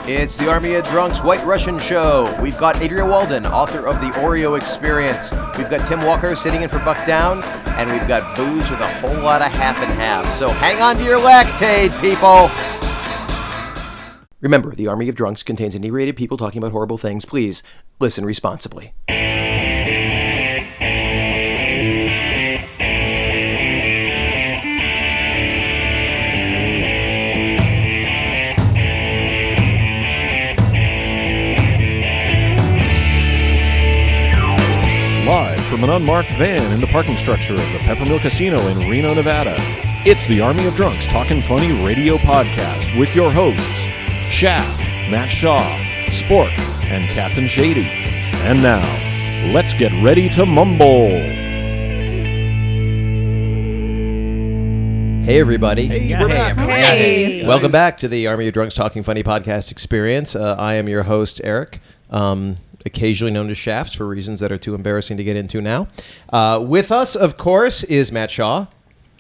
It's the Army of Drunks White Russian Show. We've got Aydrea Walden, author of The Oreo Experience. We've got Tim Walker sitting in for Buck Down, and we've got booze with a whole lot of half and half. So hang on to your lactate, people. Remember, the Army of Drunks contains inebriated people talking about horrible things. Please listen responsibly. Live from an unmarked van in the parking structure of the Peppermill Casino in Reno, Nevada, it's the Army of Drunks Talkin' Funny radio podcast with your hosts, Shaft, Matt Shaw, Spork, and Captain Shady. And now, let's get ready to mumble. Hey, everybody. Hey, we're back. Hey. Welcome back to the Army of Drunks Talking Funny podcast experience. I am your host, Eric. Occasionally known as Shaft for reasons that are too embarrassing to get into now. With us, of course, is Matt Shaw.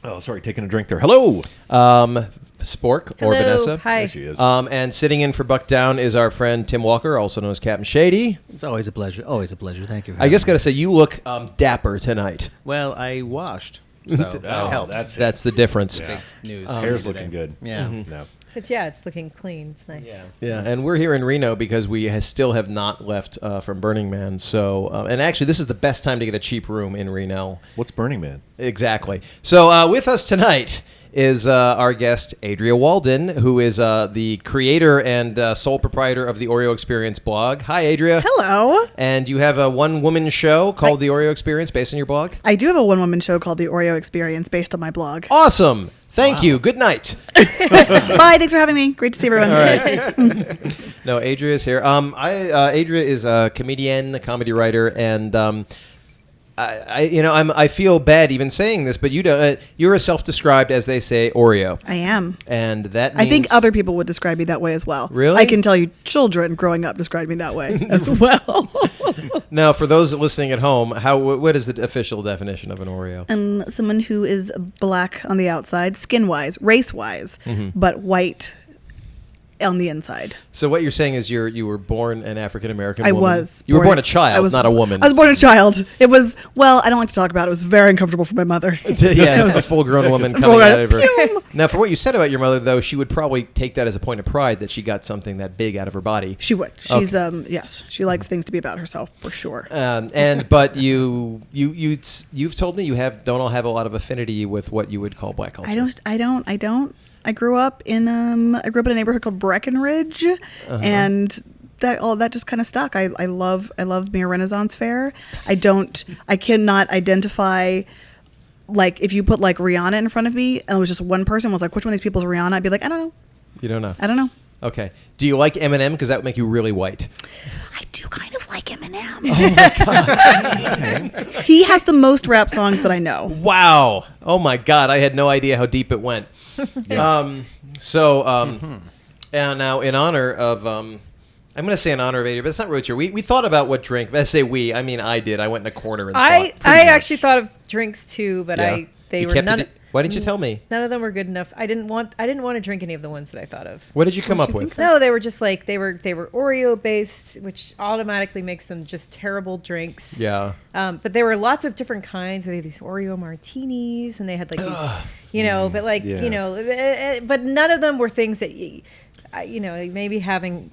Oh, sorry, taking a drink there. Hello. Spork, or Hello. Vanessa. Hi. There she is. And sitting in for Buck Down is our friend Tim Walker, also known as Captain Shady. It's always a pleasure. Always a pleasure. Thank you. I just got to say, you look dapper tonight. Well, I washed, so that helps. That's the difference. Yeah. Big news. Hair's today. looking good. Yeah. No. It's looking clean. It's nice. Yeah, and we're here in Reno because we still have not left from Burning Man. So, and actually, this is the best time to get a cheap room in Reno. What's Burning Man? Exactly. So, with us tonight is our guest, Aydrea Walden, who is the creator and sole proprietor of the Oreo Experience blog. Hi, Aydrea. Hello. And you have a one-woman show called The Oreo Experience based on your blog? I do have a one-woman show called The Oreo Experience based on my blog. Awesome. Thank you. Good night. Bye. Thanks for having me. Great to see everyone. All right. No, Aydrea is here. Aydrea is a comedian, a comedy writer, and I feel bad even saying this, but you're a self-described, as they say, Oreo, I am. and that means I think other people would describe me that way as well. Really? I can tell you children growing up described me that way as well. Now, for those listening at home, what is the official definition of an Oreo? Someone who is black on the outside, skin-wise, race-wise, but white on the inside. So what you're saying is you were born an African American I woman. was. You were born a child, not a woman. I was born a child. It was, well, I don't like to talk about it. It was very uncomfortable for my mother. Yeah, a full-grown woman coming Full-grown. out of her. Now, for what you said about your mother, though, she would probably take that as a point of pride that she got something that big out of her body. She would. She's yes, she likes things to be about herself for sure. But you've told me you don't all have a lot of affinity with what you would call black culture. I don't. I grew up in a neighborhood called Breckenridge, and that just kind of stuck. I love being a Renaissance fair. I cannot identify, like, if you put like Rihanna in front of me and it was just one person was like, which one of these people is Rihanna? I'd be like, I don't know. You don't know? I don't know. Okay. Do you like Eminem? Because that would make you really white. I do kind of like Eminem. Oh my God. He has the most rap songs that I know. Wow. Oh my God. I had no idea how deep it went. And now in honor of, I'm going to say in honor of Aydrea, but it's not really true. We thought about what drink, but I say we, I mean I did. I went in a corner and I thought. Pretty much. actually thought of drinks too, but Yeah. they You were kept none. it- Why didn't you tell me? None of them were good enough. I didn't want to drink any of the ones that I thought of. What did you come up with? No, they were just like they were Oreo based, which automatically makes them just terrible drinks. Yeah. But there were lots of different kinds. They had these Oreo martinis, and they had like these, but like Yeah. but none of them were things that. Maybe having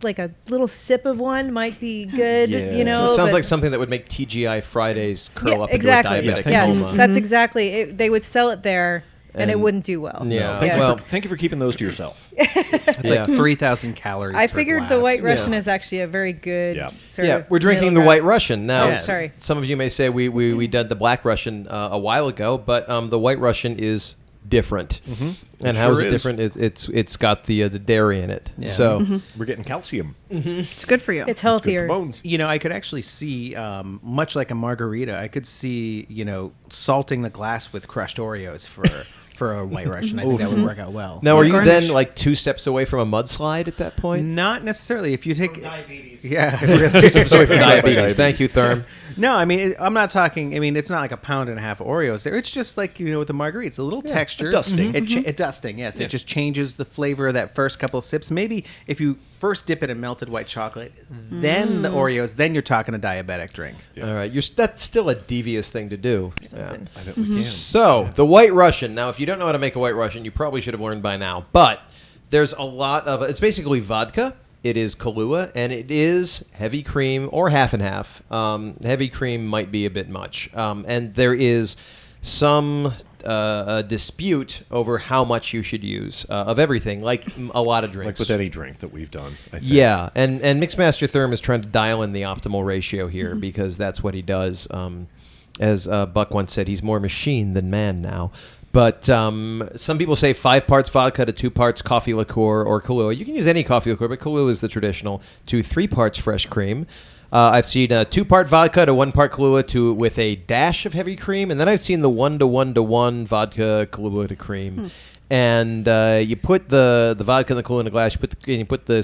like a little sip of one might be good. Yeah. So it sounds but- like something that would make TGI Fridays curl up exactly. into a diabetic Yeah, coma. that's exactly it. They would sell it there, and it And- wouldn't do well. Yeah. Thank you for keeping those to yourself. It's like 3,000 calories. I per figured the glass. White Russian Yeah. is actually a very good sort Yeah, of we're drinking middle the White ground. Russian. Now, Oh, sorry. some of you may say we did the Black Russian a while ago, but the White Russian is different. And how sure is it is. different? It's got the dairy in it. Yeah. So We're getting calcium. It's good for you. It's Good for healthier. bones. I could actually see, much like a margarita, I could see, salting the glass with crushed Oreos for a White Russian. I think that would work out well. now, are you garnish. then like 2 steps away from a mudslide at that point? Not necessarily. If you take diabetes. yeah, 2 steps away from diabetes. Thank you, Therm. No, I mean, I'm not talking. I mean, it's not like a pound and a half of Oreos there. It's just like, with the margarita. It's a little texture. dusting. It dusting, yes. It just changes the flavor of that first couple of sips. Maybe if you first dip it in melted white chocolate, then the Oreos, then you're talking a diabetic drink. All right, that's still a devious thing to do. Something. I bet we can. So, the White Russian. Now, if you don't know how to make a White Russian, you probably should have learned by now. But there's a lot of... It's basically vodka. It is Kahlua, and it is heavy cream or half and half. Heavy cream might be a bit much. And there is some dispute over how much you should use of everything, like a lot of drinks. Like with any drink that we've done, I think. Yeah, and Mixmaster Therm is trying to dial in the optimal ratio here because that's what he does. As Buck once said, he's more machine than man now. But some people say 5 parts vodka to 2 parts coffee liqueur or Kahlua. You can use any coffee liqueur, but Kahlua is the traditional. To 3 parts fresh cream. I've seen 2-part vodka to 1 part Kahlua with a dash of heavy cream, and then I've seen the 1-to-1-to-1 vodka Kahlua to cream. And you put the vodka and the Kahlua in a glass.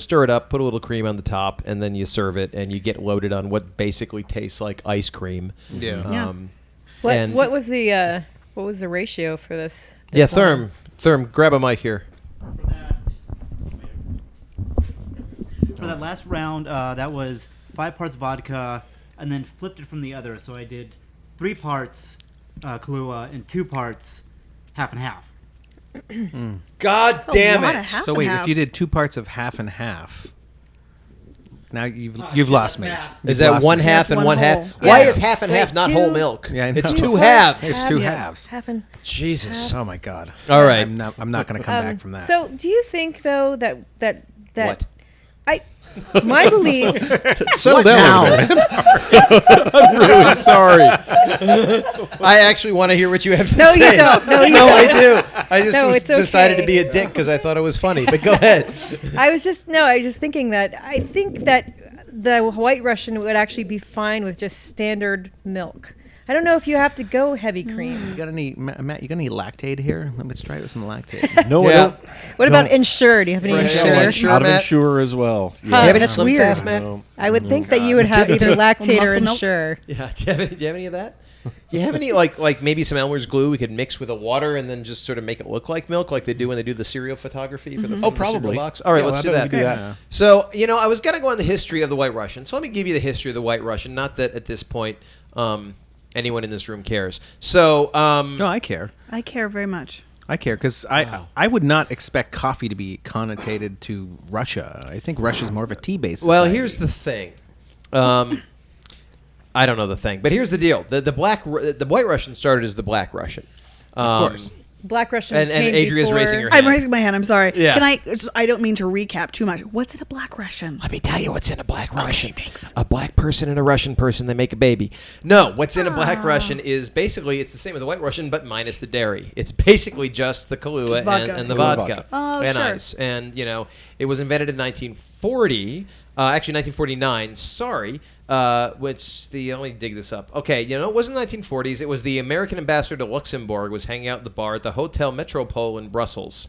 Stir it up, put a little cream on the top, and then you serve it, and you get loaded on what basically tastes like ice cream. Yeah. What was the ratio for this? Yeah, one? Therm, grab a mic here. For that last round, that was 5 parts vodka, and then flipped it from the other. So I did 3 parts Kahlua and 2 parts half and half. God damn lot it! of half So and wait, half. if you did 2 parts of half and half, now you've lost me. Is that 1 half and That's one one half? whole. Why Yeah. is half and Wait, half not two- whole milk? Yeah, I know. It's 2 Two halves. parts, It's 2 halves. Half and Jesus. Oh my God! All right. I'm not going to come back from that. So, do you think though that What? my belief? Settle down a minute. I'm really sorry. I actually want to hear what you have to No, say. you don't. No, you No, I don't. do. I just No, was it's okay. decided to be a dick because I thought it was funny. But go ahead. I was just thinking that I think that the White Russian would actually be fine with just standard milk. I don't know if you have to go heavy cream. You got any, Matt? You got any lactate here? Let's try it with some lactate. No, I Yeah. don't. What about Don't. Ensure? Do you have any Fresh Ensure? Ensure. Out of Matt? Ensure as well. Huh. Do you have any That's Slim weird. Fast, Matt? No. I would think that you would have either lactate or Muscle milk? Ensure. Yeah. Do you have any of that? Do you have any like maybe some Elmer's glue we could mix with a water and then just sort of make it look like milk, like they do when they do the cereal photography for the Oh, from the cereal probably. box? All right, Yeah, let's I do bet that. we could do that. So I was gonna go on the history of the White Russian. So let me give you the history of the White Russian. Not that at this point anyone in this room cares. So No, I care. I care very much. I care because I would not expect coffee to be connotated to Russia. I think Russia's more of a tea-based. Well, society. here's the thing. I don't know the thing, but here's the deal: the White Russian started as the Black Russian. Of course. Black Russian And came Adria's before. raising her I'm hand. raising my hand. I'm sorry. Yeah. Can I don't mean to recap too much. What's in a Black Russian? Let me tell you what's in a Black Russian. A black person and a Russian person, they make a baby. No, what's in a Black Russian is basically, it's the same as the White Russian, but minus the dairy. It's basically just the Kahlua Just vodka. and the Kahlua vodka. vodka. Oh, and sure. ice. And, it was invented in 1940. Actually, 1949. Sorry. Let me dig this up. Okay, it wasn't the 1940s. It was the American ambassador to Luxembourg was hanging out at the bar at the Hotel Metropole in Brussels.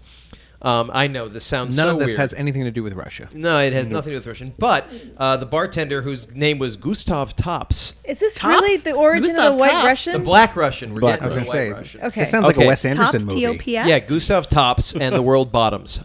I know this sounds None so of this weird. has anything to do with Russia. No, it has nothing to do with Russian. But the bartender, whose name was Gustav Tops, Is this Tops? really the origin Gustav of the White Tops? Russian? the Black Russian. We're Black getting to the Russian. I White was Russian. Okay. It sounds like Okay. a Wes Anderson Tops, movie. T-O-P-S? Yeah, Gustav Tops and the World Bottoms.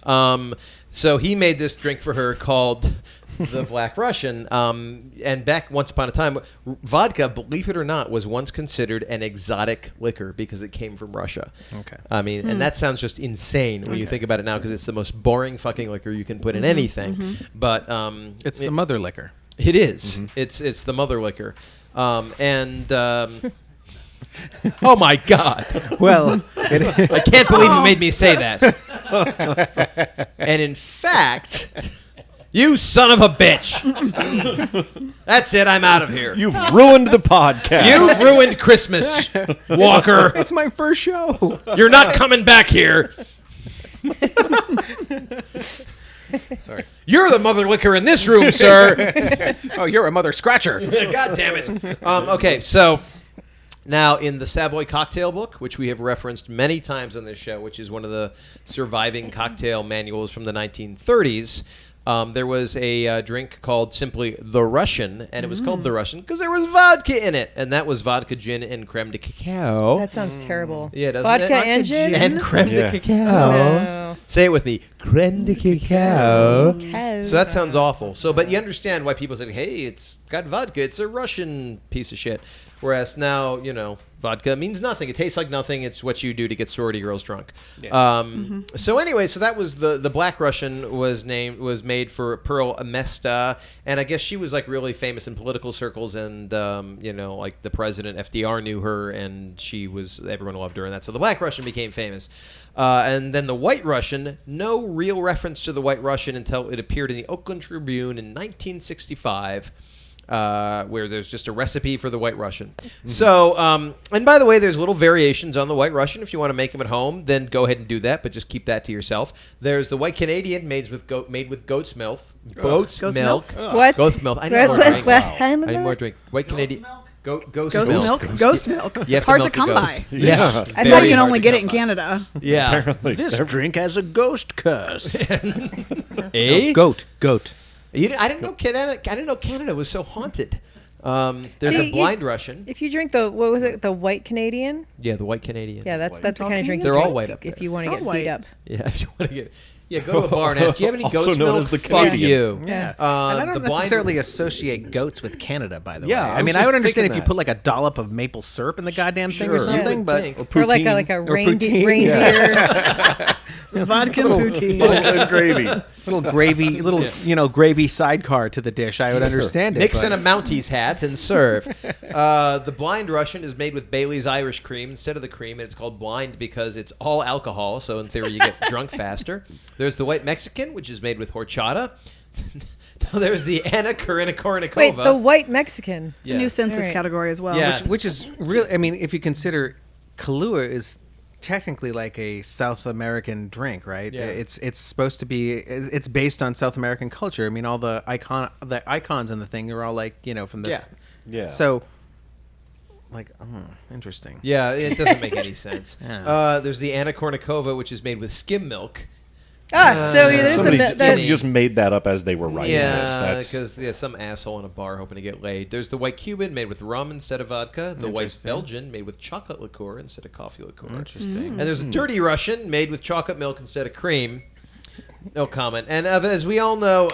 So he made this drink for her called the Black Russian. And back once upon a time, vodka, believe it or not, was once considered an exotic liquor because it came from Russia. Okay. I mean, and that sounds just insane when you think about it now because it's the most boring fucking liquor you can put in anything. But It's the mother liquor. it is. It's the mother liquor. Oh my God. Well, I can't believe you made me say that. And in fact, you son of a bitch. That's it. I'm out of here. You've ruined the podcast. You've ruined Christmas, Walker. it's my first show. You're not coming back here. Sorry. You're the mother liquor in this room, sir. Oh, you're a mother scratcher. God damn it. Okay, so now in the Savoy Cocktail Book, which we have referenced many times on this show, which is one of the surviving cocktail manuals from the 1930s, there was a drink called simply the Russian, and it was called the Russian because there was vodka in it, and that was vodka, gin, and creme de cacao. That sounds terrible. Yeah, doesn't Vodka it? and gin? And creme Yeah. de cacao. No. Say it with me. Creme de cacao. Cacao. So that sounds awful. So, but you understand why people say, hey, it's got vodka. It's a Russian piece of shit. Whereas now, vodka means nothing. It tastes like nothing. It's what you do to get sorority girls drunk. Yes. So anyway, so that was the Black Russian was made for Pearl Amesta, and I guess she was like really famous in political circles, and like the president FDR knew her, and everyone loved her, and so the Black Russian became famous. And then the White Russian, no real reference to the White Russian until it appeared in the Oakland Tribune in 1965. Where there's just a recipe for the White Russian. So, and by the way, there's little variations on the White Russian. If you want to make them at home, then go ahead and do that, but just keep that to yourself. There's the White Canadian made with goat's milk. Goat's milk. What? Goat's milk. I need What- more what- drink. what- I need more drink. White Canadian. Ghost Ghost milk. Ghost milk. You have Hard to to milk come the by. ghost. Yeah. I I thought thought you you can can hard only to get come it in by. Canada. Yeah. Apparently. This drink has a ghost curse. Eh? Goat. I didn't know Canada was so haunted. There's See, the Blind Russian. If you drink the White Canadian? Yeah, the White Canadian. Yeah, that's the All kind of drink They're to all drink white up there. if you want to All get white. beat up. Yeah, if you want to get. Yeah, go to a bar and ask, do you have any Also goat's known milk? as the Fuck Canadian. you. Yeah. Uh, and I don't the blind- necessarily associate goats with Canada, by the Yeah, way. I I mean, was I just would understand thinking if you that. put like a dollop of maple syrup in the goddamn thing or Sure. You something, would but think. Or like a poutine. reindeer. Vodka and poutine. and gravy. little gravy sidecar to the dish. I would understand it. Mix in but- a Mounties hat and serve. The Blind Russian is made with Bailey's Irish cream instead of the cream, and it's called Blind because it's all alcohol, so in theory you get drunk faster. There's the White Mexican, which is made with horchata. There's the Anna Kournikova. Wait, the White Mexican. It's a new census Alright. category as well. Yeah. which is really, I mean, if you consider Kahlua is technically like a South American drink, right? Yeah. It's supposed to be. It's based on South American culture. I mean, all the icons in the thing are all like from this. Yeah. So, like, interesting. Yeah, it doesn't make any sense. Yeah. There's the Anna Kournikova, which is made with skim milk. So there's Somebody that- just made that up as they were writing this. Yeah, That's because some asshole in a bar hoping to get laid. There's the White Cuban made with rum instead of vodka. The White Interesting. Belgian made with chocolate liqueur instead of coffee liqueur. Interesting. And there's a Dirty Russian made with chocolate milk instead of cream. No comment. And as we all know,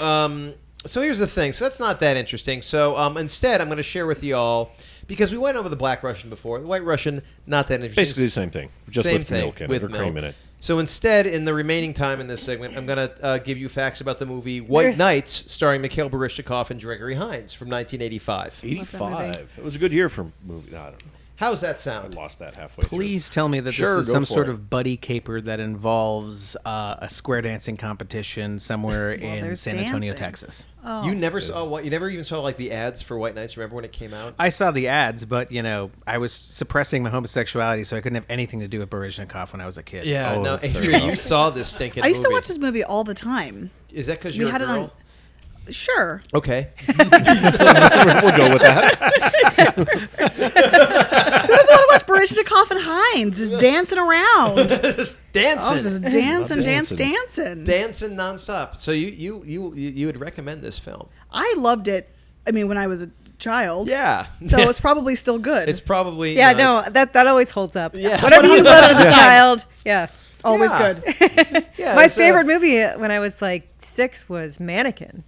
so here's the thing. So that's not that interesting. So instead, I'm going to share with you all, because we went over the Black Russian before. The White Russian, not that interesting. basically the same thing, just Same with thing, milk in with it or milk. cream in it. So instead, in the remaining time in this segment, I'm going to give you facts about the movie White There's- Knights, starring Mikhail Baryshnikov and Gregory Hines from 1985. 85. It was a good year for movie. I don't know. How's that I sound? lost that halfway through. Please tell me that Sure, this is go some for sort it. of buddy caper that involves a square dancing competition somewhere in there's San Antonio, dancing. Texas. Oh. You never saw what? You never even saw like the ads for White Knights. Remember when it came out? I saw the ads, but I was suppressing my homosexuality, so I couldn't have anything to do with Baryshnikov when I was a kid. Yeah, Oh, no, that's fair Aydrea, you enough. saw this stinking I used to movie. watch this movie all the time. Is that because We you're a had it girl? on. Sure. Okay. We'll go with that. Who doesn't want to watch Baryshnikov and Hines just dancing around? Just dancing. Oh, just dancing, dancing. dancing. Dancing nonstop. So you would recommend this film? I loved it. I mean, when I was a child. Yeah. So it's probably still good. It's probably Yeah, no, that always holds up. Yeah. Whatever you loved as a child, yeah. always Yeah. good. Yeah, My it's, favorite movie when I was like 6 was Mannequin.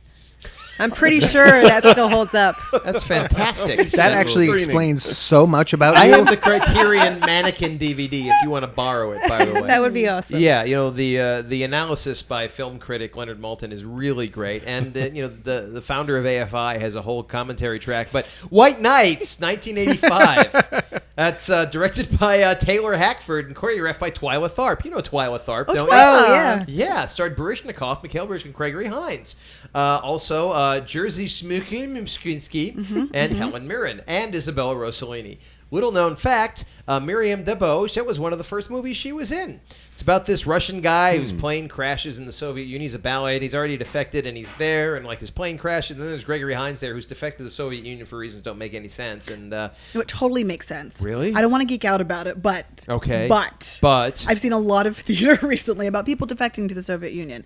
I'm pretty sure that still holds up. That's fantastic. That actually Screening. explains so much about I you. have the Criterion Mannequin DVD if you want to borrow it, by the way. That would be awesome. Yeah, the analysis by film critic Leonard Maltin is really great, and the founder of AFI has a whole commentary track. But White Knights, 1985, that's directed by Taylor Hackford and choreographed by Twyla Tharp. You know Twyla Tharp, don't you? Oh, yeah. Yeah, starred Baryshnikov, Mikhail Baryshnikov, and Gregory Hines. Also, Jerzy Smukinski and Helen Mirren and Isabella Rossellini. Little known fact, Miriam Deboche, that was one of the first movies she was in. It's about this Russian guy whose plane crashes in the Soviet Union. He's a ballet. He's already defected, and he's there, and like his plane crashes. And then there's Gregory Hines there, who's defected to the Soviet Union for reasons don't make any sense. And No, it totally makes sense. Really? I don't want to geek out about it, but Okay. But but I've seen a lot of theater recently about people defecting to the Soviet Union.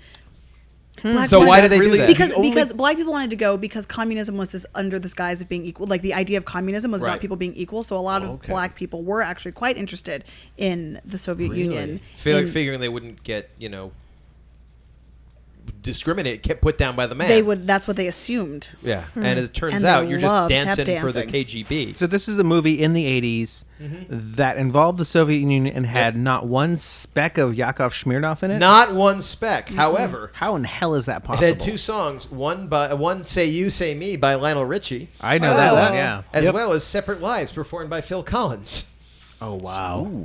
So why did they do really- that? Because black people wanted to go because communism was this under this guise of being equal. Like the idea of communism was Right. about people being equal. So a lot of black people were actually quite interested in the Soviet Union. Figuring they wouldn't get, discriminated, kept put down by the man. They would. That's what they assumed. Yeah, and as it turns And out, they you're just loved dancing tap for the dancing. KGB. So this is a movie in the 80s that involved the Soviet Union and had not one speck of Yakov Smirnoff in it. Not one speck. However, How in hell is that it possible? had two songs. One "Say You, Say Me" by Lionel Richie, I know that one. Yeah. as well as "Separate Lives" performed by Phil Collins. Oh wow.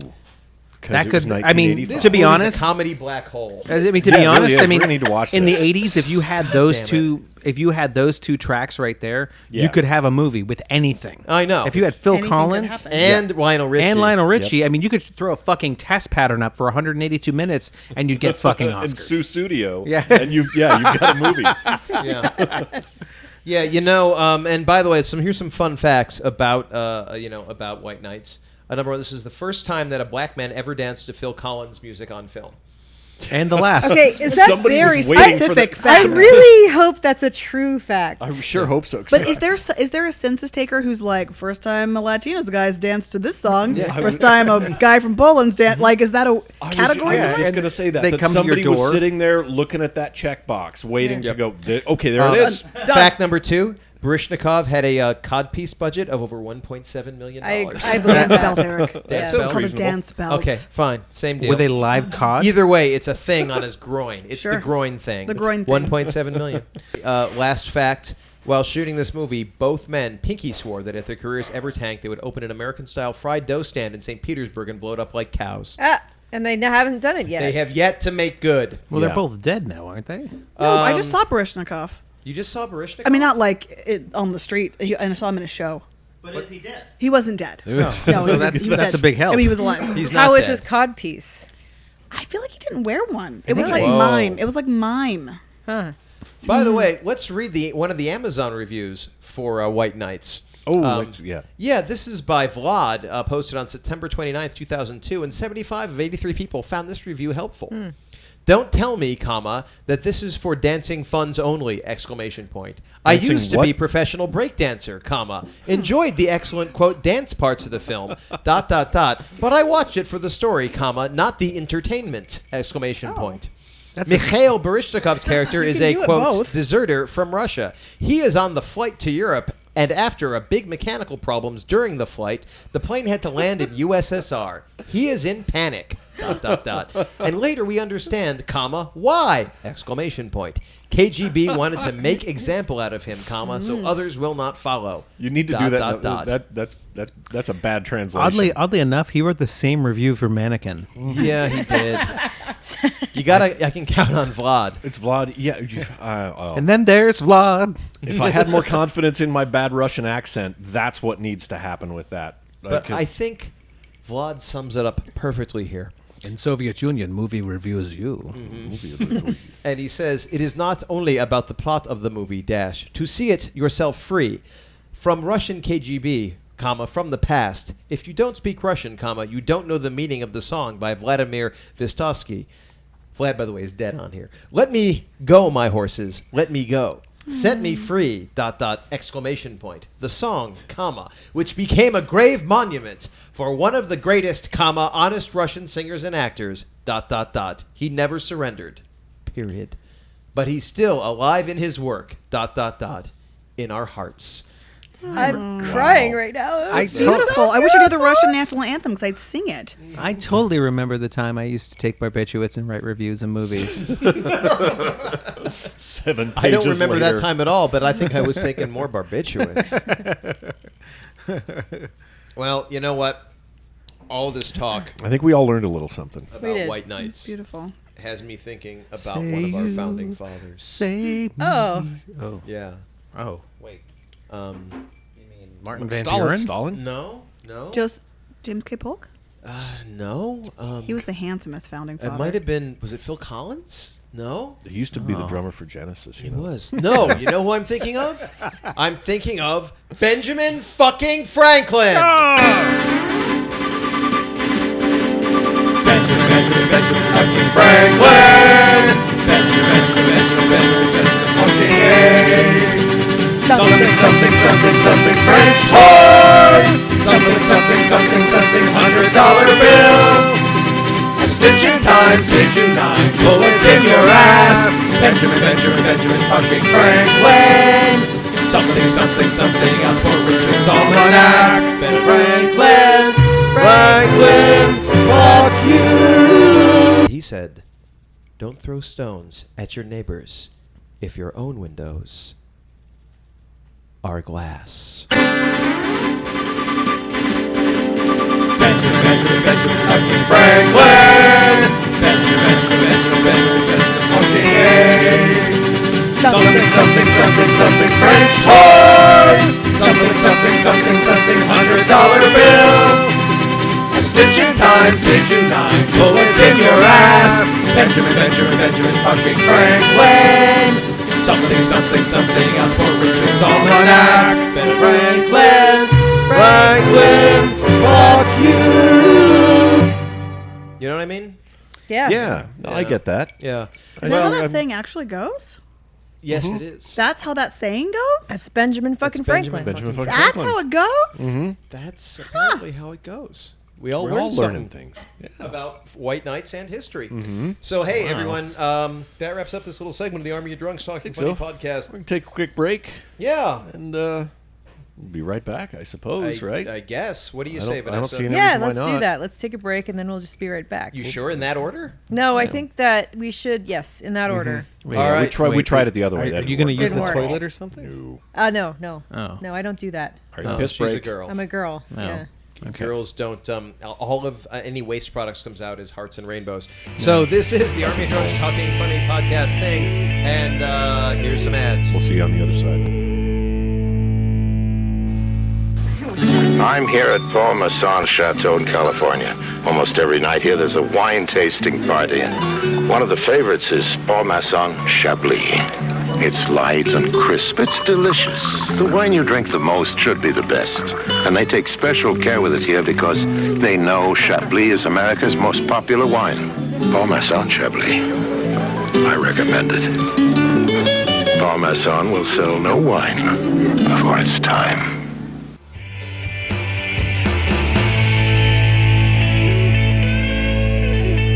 That Could. I mean, This to be movie's honest, a comedy black hole. to be Yeah, it honest, really is. I mean, We're gonna need to watch in this. the 80s, if you had those damn two, if you had those two tracks right there, Yeah. you could have a movie with anything. I know. If you had Phil Anything could Collins happen. And Lionel Richie. and Lionel Richie, I mean, you could throw a fucking test pattern up for 182 minutes and you'd get fucking and Oscars. Sue Studio. Yeah. And you've got a movie. Yeah. Yeah, and by the way, here's some fun facts about about White Knights. Number one, this is the first time that a black man ever danced to Phil Collins music on film. And the last. Okay, is that Somebody very was waiting for specific the- fact. I really hope that's a true fact. I sure hope so. But is there a census taker who's like, first time a Latinos guy's danced to this song, Yeah, I first would- time a guy from Poland's danced? Like, is that a I category? was somewhere? just going to say that. They that come to your somebody was door. sitting there looking at that checkbox, waiting Yeah. to go, okay, there it is. Fact number two, Baryshnikov had a codpiece budget of over $1.7 million. I believe Dance that. belt, Eric. Dance Yeah. It's belt. called a reasonable. dance belt. Okay, fine. Same deal. Were they live cod? Either way, it's a thing on his groin. It's the Sure. groin thing. The groin thing. 1.7 million. Last fact. While shooting this movie, both men pinky swore that if their careers ever tanked, they would open an American-style fried dough stand in St. Petersburg and blow it up like cows. And they haven't done it yet. They have yet to make good. Well, Yeah. they're both dead now, aren't they? No, I just saw Baryshnikov. You just saw Baryshnikov? I mean, not like on the street. And I saw him in a show. But is he dead? He wasn't dead. No, he was, that's- he was that's dead. a big help. I mean, he was alive. He's How not was dead. his cod piece? I feel like he didn't wear one. It was Really? like Whoa. mime. It was like mime. Huh. By the way, let's read one of the Amazon reviews for White Knights. Oh, Yeah, yeah. this is by Vlad, posted on September 29th, 2002, and 75 of 83 people found this review helpful. Don't tell me, that this is for dancing funds only, ! I Dancing used to what? be professional breakdancer, enjoyed the excellent, quote, dance parts of the film, ... but I watched it for the story, not the entertainment, ! Mikhail Baryshnikov's character is can a, do it quote, both. deserter from Russia. He is on the flight to Europe, and after a big mechanical problems during the flight, the plane had to land in USSR. He is in panic, ... And later we understand, why, ! KGB wanted to make example out of him, so others will not follow. You need to do that. That's a bad translation. Oddly enough, he wrote the same review for Mannequin. Yeah, he did. I can count on Vlad. It's Vlad. Yeah. And then there's Vlad. If I had more confidence in my bad Russian accent, that's what needs to happen with that. But I think Vlad sums it up perfectly here. In Soviet Union, movie reviews you. And he says, it is not only about the plot of the movie, to see it yourself free. From Russian KGB, from the past. If you don't speak Russian, you don't know the meaning of the song by Vladimir Vysotsky. Vlad, by the way, is dead on here. Let me go, my horses. Let me go. Set me free, ... The song, which became a grave monument for one of the greatest, honest Russian singers and actors, ... He never surrendered, period. But he's still alive in his work, ... In our hearts. I'm crying right now. It's beautiful. I wish I knew the Russian national anthem because I'd sing it. I totally remember the time I used to take barbiturates and write reviews of movies. 7 pages I don't remember later. that time at all, but I think I was taking more barbiturates. Well, you know what? All this talk I think we all learned a little something. about did. White Knights Beautiful. has me thinking about Say one of our you- founding fathers. Say Oh. Oh. Yeah. Oh. Wait. You mean Martin Van Stalin. Buren? Stalin. No. James K. Polk? No. He was the handsomest founding father. It might have been. Was it Phil Collins? No. He used to be the drummer for Genesis. He was. No. You know who I'm thinking of? I'm thinking of Benjamin fucking Franklin. Benjamin fucking Franklin. Benjamin time saves you 9 bullets in your ass. Benjamin fucking Franklin. Something else for Richard's Almanac. Ben Franklin, fuck you. He said, don't throw stones at your neighbors if your own windows are glass. Benjamin fucking Franklin. Benjamin fucking A. Something French toys. Something $100 bill. A stitch in time saves you 9 bullets in your ass. Benjamin fucking Franklin. Something else for Richard's Almanac. Ben Franklin, fuck you. You know what I mean? Yeah. Yeah, no, I get that. Yeah. Is that how that saying actually goes? Yes, it is. That's how that saying goes? That's Benjamin fucking Franklin. Benjamin fucking That's Franklin. how it goes? That's apparently how it goes. We're all learning something things. Yeah. about white knights and history. So, hey, everyone, that wraps up this little segment of the Army of Drunks Talking Funny podcast. We're going to take a quick break Yeah. and we'll be right back, I suppose, right? I guess. What do you I say, don't- I don't Vanessa? see any- Yeah, reason why let's do not. that. Let's take a break and then we'll just be right back. You sure in that order? No, I think that we should, yes, in that order. Yeah, All right. we tried it the other way. Are That you going to didn't use the work. toilet or something? No. Oh. No, I don't do that. All right, No, piss she's break. a girl. I'm a girl. Oh. Yeah. Girls don't. All of any waste products comes out as hearts and rainbows. So this is the Army of Drunks Talking Funny podcast thing, and here's some ads. We'll see you on the other side. I'm here at Paul Masson's Chateau in California. Almost every night here there's a wine tasting party, and one of the favorites is Paul Masson Chablis. It's light and crisp. It's delicious. The wine you drink the most should be the best. And they take special care with it here because they know Chablis is America's most popular wine. Paul Masson Chablis. I recommend it. Paul Masson will sell no wine before it's time.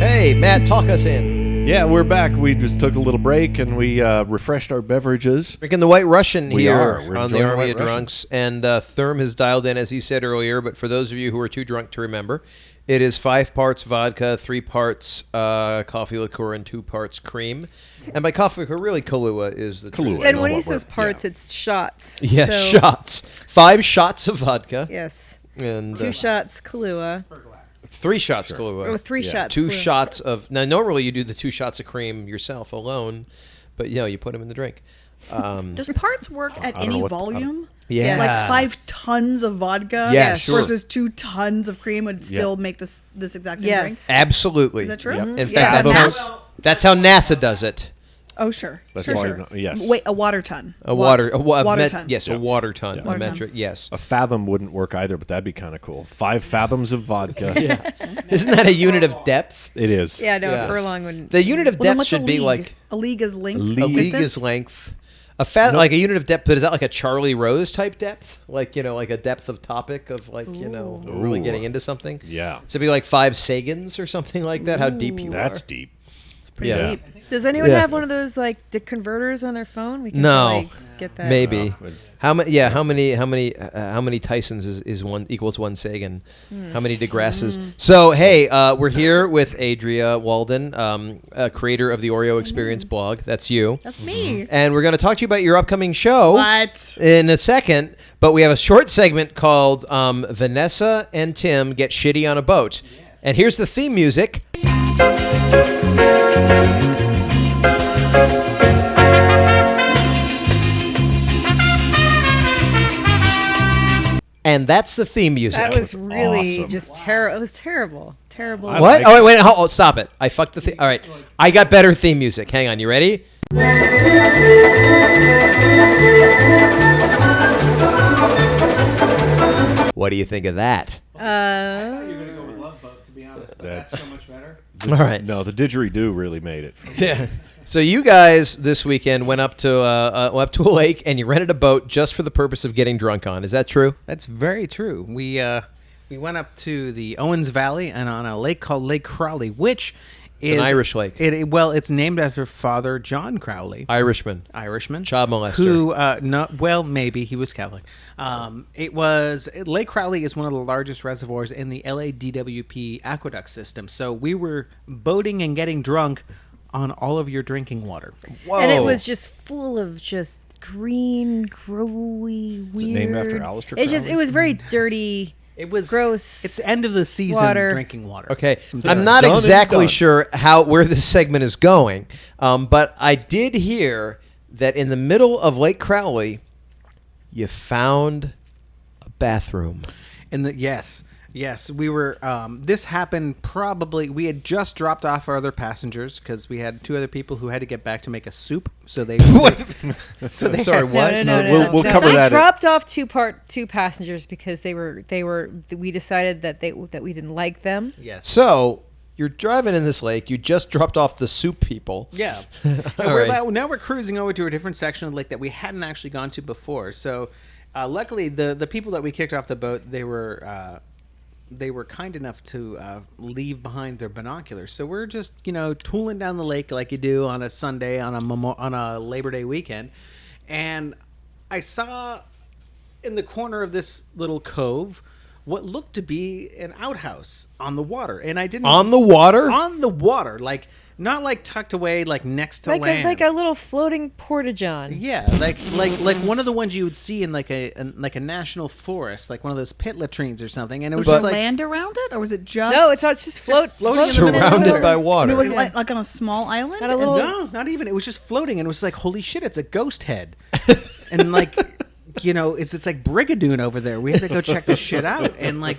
Hey, Matt, talk us in. Yeah, we're back. We just took a little break and we refreshed our beverages. Drinking the White Russian We here are. We're on the enjoying the Army White of Russian. Drunks, and Therm has dialed in, as he said earlier, but for those of you who are too drunk to remember, it is 5 parts vodka, 3 parts coffee liqueur, and 2 parts cream. And by coffee liqueur, really Kahlua is the Kahlua. truth. And is when he what says we're- parts, yeah. it's shots. Yes, So, shots. 5 shots of vodka. Yes. And 2 shots Kahlua. 3 shots Kahlua. Or 3 shots. 2 Kahlua. shots of... Now, normally you do the 2 shots of cream yourself alone, but, you put them in the drink. Does parts work at don't know any what- volume? Yeah. Like 5 tons of vodka Yeah, sure. versus 2 tons of cream would still make this exact same drink? Yes. Absolutely. Is that true? Yep. In Yeah, fact, that's that's how NASA does it. Oh, sure. That's sure, why sure. yes. Wait, a water ton. Water ton. Yes, Yeah. a water ton. Water a ton. metric. Yes. A fathom wouldn't work either, but that'd be kind of cool. 5 fathoms of vodka. Isn't that a unit of depth? It is. Yeah, no, Yes. a furlong wouldn't. The unit of Well, then depth what's should a be league? like A league is length. A a league league distance? is length. Like a unit of depth, but is that like a Charlie Rose type depth? Like like a depth of topic of really Ooh. getting into something. Yeah. So it'd be like 5 Sagans or something like that. How deep you That's are. deep. Pretty Yeah. deep. Does anyone Yeah. have one of those like converters on their phone? We can No. probably get that. Maybe. but- How many? Yeah. How many? Tysons is one equals 1 Sagan? How many DeGrasses? So hey, we're here with Aydrea Walden, creator of the Oreo Experience blog. That's you. That's me. And we're going to talk to you about your upcoming show What? in a second. But we have a short segment called Vanessa and Tim Get Shitty on a Boat. And here's the theme music. And that's the theme music. That was really awesome. just terrible. It was terrible. Terrible. I What? like- Oh, wait, hold, stop it. I fucked the theme. All right. I got better theme music. Hang on. You ready? What do you think of that? That's All right. no, the didgeridoo really made it. Yeah. So you guys this weekend went up to a lake and you rented a boat just for the purpose of getting drunk on. Is that true? That's very true. We went up to the Owens Valley and on a lake called Lake Crowley, which It's an Irish lake. Well, it's named after Father John Crowley. Irishman. Child molester. Who, maybe he was Catholic. Lake Crowley is one of the largest reservoirs in the LADWP aqueduct system. So we were boating and getting drunk on all of your drinking water. Whoa. And it was just full of just green, growy, weird. Is it named after Aleister It Crowley? was very dirty. It was gross. It's the end of the season water. drinking water. Okay, I'm not Done and exactly done. sure where this segment is going, but I did hear that in the middle of Lake Crowley, you found a bathroom. Yes, we were. This happened probably. We had just dropped off our other passengers because we had 2 other people who had to get back to make a soup. So they. I'm sorry, what? No. We'll cover We that. dropped off two passengers because we decided that we didn't like them. Yes. So you're driving in this lake. You just dropped off the soup people. Yeah. All right. Now we're cruising over to a different section of the lake that we hadn't actually gone to before. So, luckily, the people that we kicked off the boat, they were kind enough to leave behind their binoculars. So we're just, tooling down the lake like you do on a Sunday on a Labor Day weekend. And I saw in the corner of this little cove what looked to be an outhouse on the water. And I didn't... On the water? On the water. Not like tucked away like next to land. Like a little floating porta-john. Yeah, like one of the ones you would see in like a national forest, like one of those pit latrines or something. And it was Was just there like land around it, or was it just? No, it's not. It's just floating in the middle of the Surrounded river. by water. It was like on a small island. Not a little- no, not even. It was just floating, and it was like, holy shit, it's a ghost head, and like. It's like Brigadoon over there. We had to go check this shit out and like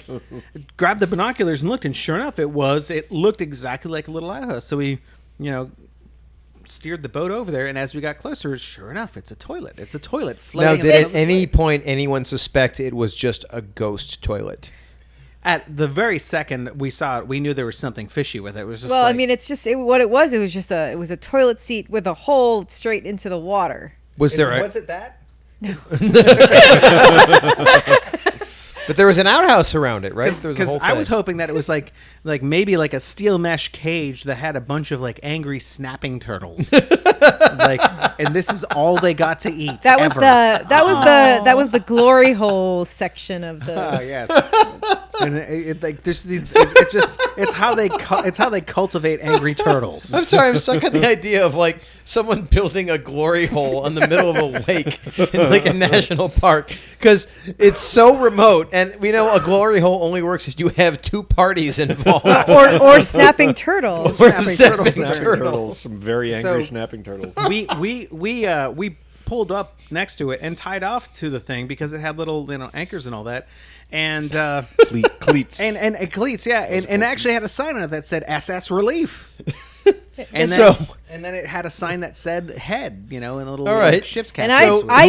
grab the binoculars and looked, and sure enough, it looked exactly like a little outhouse. So we, steered the boat over there, and as we got closer, sure enough, it's a toilet. It's a toilet Now, floating. in the did middle at of the any lake. point anyone suspect it was just a ghost toilet? At the very second we saw it, we knew there was something fishy with it. It was just Well, like, I mean, it's just what it was. It was just a toilet seat with a hole straight into the water. Was there was it that? But there was an outhouse around it, right? There was a Because whole I was thing. hoping that it was like maybe like a steel mesh cage that had a bunch of like angry snapping turtles, and this is all they got to eat. That was ever. that was the glory hole section of the. Oh yes. And it's how they cultivate angry turtles. I'm sorry, I'm stuck on the idea of like someone building a glory hole in the middle of a lake in like a national park because it's so remote, and we know a glory hole only works if you have 2 parties involved. or snapping turtles. Or Snapping snapping turtles. turtles. Some very angry So- snapping turtles. We pulled up next to it and tied off to the thing because it had little anchors and all that, and Cleats. and cleats, yeah, and actually had a sign on it that said SS Relief. And then it had a sign that said head, in a little All right. ship's And capsule. I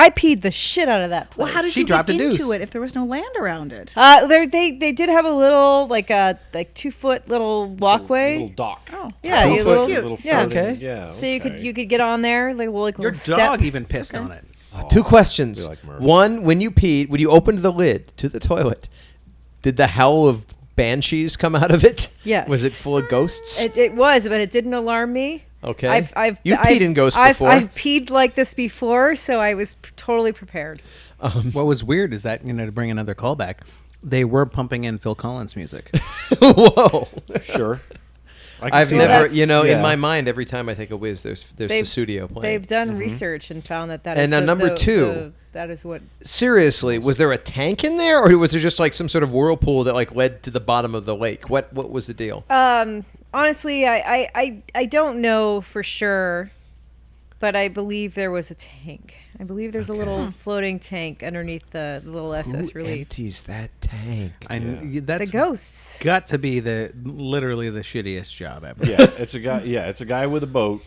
peed the shit out of that place. Well, how did She you dropped get a deuce. into it if there was no land around it? They did have a little like 2-foot little walkway. Little dock. Oh, Yeah, you little- little yeah. floating- Okay. Yeah. So you could get on there like Your little dog step. even pissed on it. 2 questions. be like Murph. One, when you peed, when you opened the lid to the toilet, did the howl of banshees come out of it? Yes. Was it full of ghosts? It was, but it didn't alarm me. Okay. I've You've peed in ghosts before. I've peed like this before, so I was totally prepared. What was weird is that to bring another callback, they were pumping in Phil Collins music. Whoa. Sure. I've never, that's- in my mind, every time I think of Wiz, there's They've- studio playing. They've done research and found that And is now the- number the- 2. that is what. Seriously, was there a tank in there, or was there just like some sort of whirlpool that like led to the bottom of the lake? What was the deal? Honestly, I don't know for sure, but I believe there was a tank. I believe there's a little floating tank underneath the little SS Who Relief. empties that tank? The That's ghosts. got to be literally the shittiest job ever. Yeah, it's a guy. Yeah, it's a guy with a boat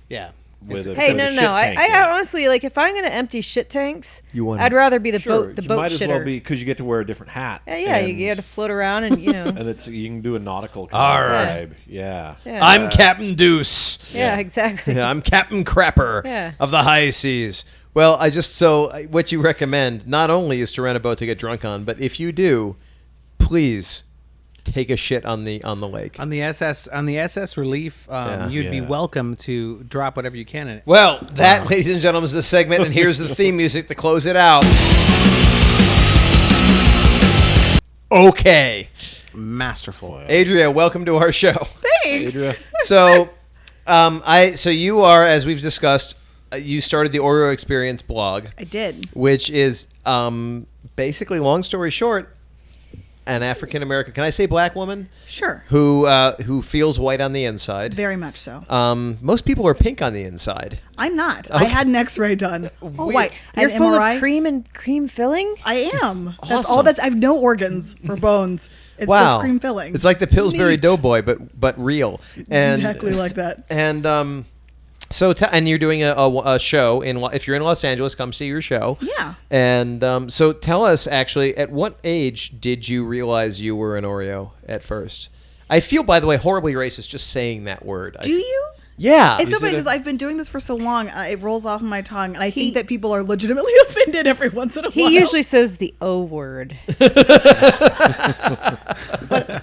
Yeah. with a. Hey, with a no. shit tank I in it. honestly like if I'm gonna empty shit tanks, You wanna- I'd rather be the Sure, boat you boat might as shitter. well be because you get to wear a different hat. Yeah, you and- get to float around and and it's you can do a nautical kind All of right. vibe. Yeah. Yeah. I'm Captain Deuce. yeah, exactly. Yeah, I'm Captain Crapper Yeah. of the high seas. Well, what you recommend not only is to rent a boat to get drunk on, but if you do, please take a shit on the lake. On the SS Relief, you'd be Yeah. welcome to drop whatever you can in it. Well, that, ladies and gentlemen, is the segment, and here's the theme music to close it out. Okay. Masterful. Aydrea, welcome to our show. Thanks. So, so you are, as we've discussed, you started the Oreo Experience blog, I did. which is basically, long story short, an African American, can I say black woman, Sure. who feels white on the inside. Very much so. Most people are pink on the inside. I'm not. I had an X-ray done. Oh, white. You're An full MRI. of cream and cream filling? I am. That's Awesome. all. I have no organs or bones. It's Wow, just cream filling. It's like the Pillsbury Neat. Doughboy, but real. And Exactly like that. And so and you're doing a show if you're in Los Angeles, come see your show. Yeah. And so tell us, actually, at what age did you realize you were an Oreo at first? I feel, by the way, horribly racist just saying that word. Do you? Yeah. It's so Is funny it because I've been doing this for so long, it rolls off my tongue, and I think that people are legitimately offended every once in a while. He usually says the O word.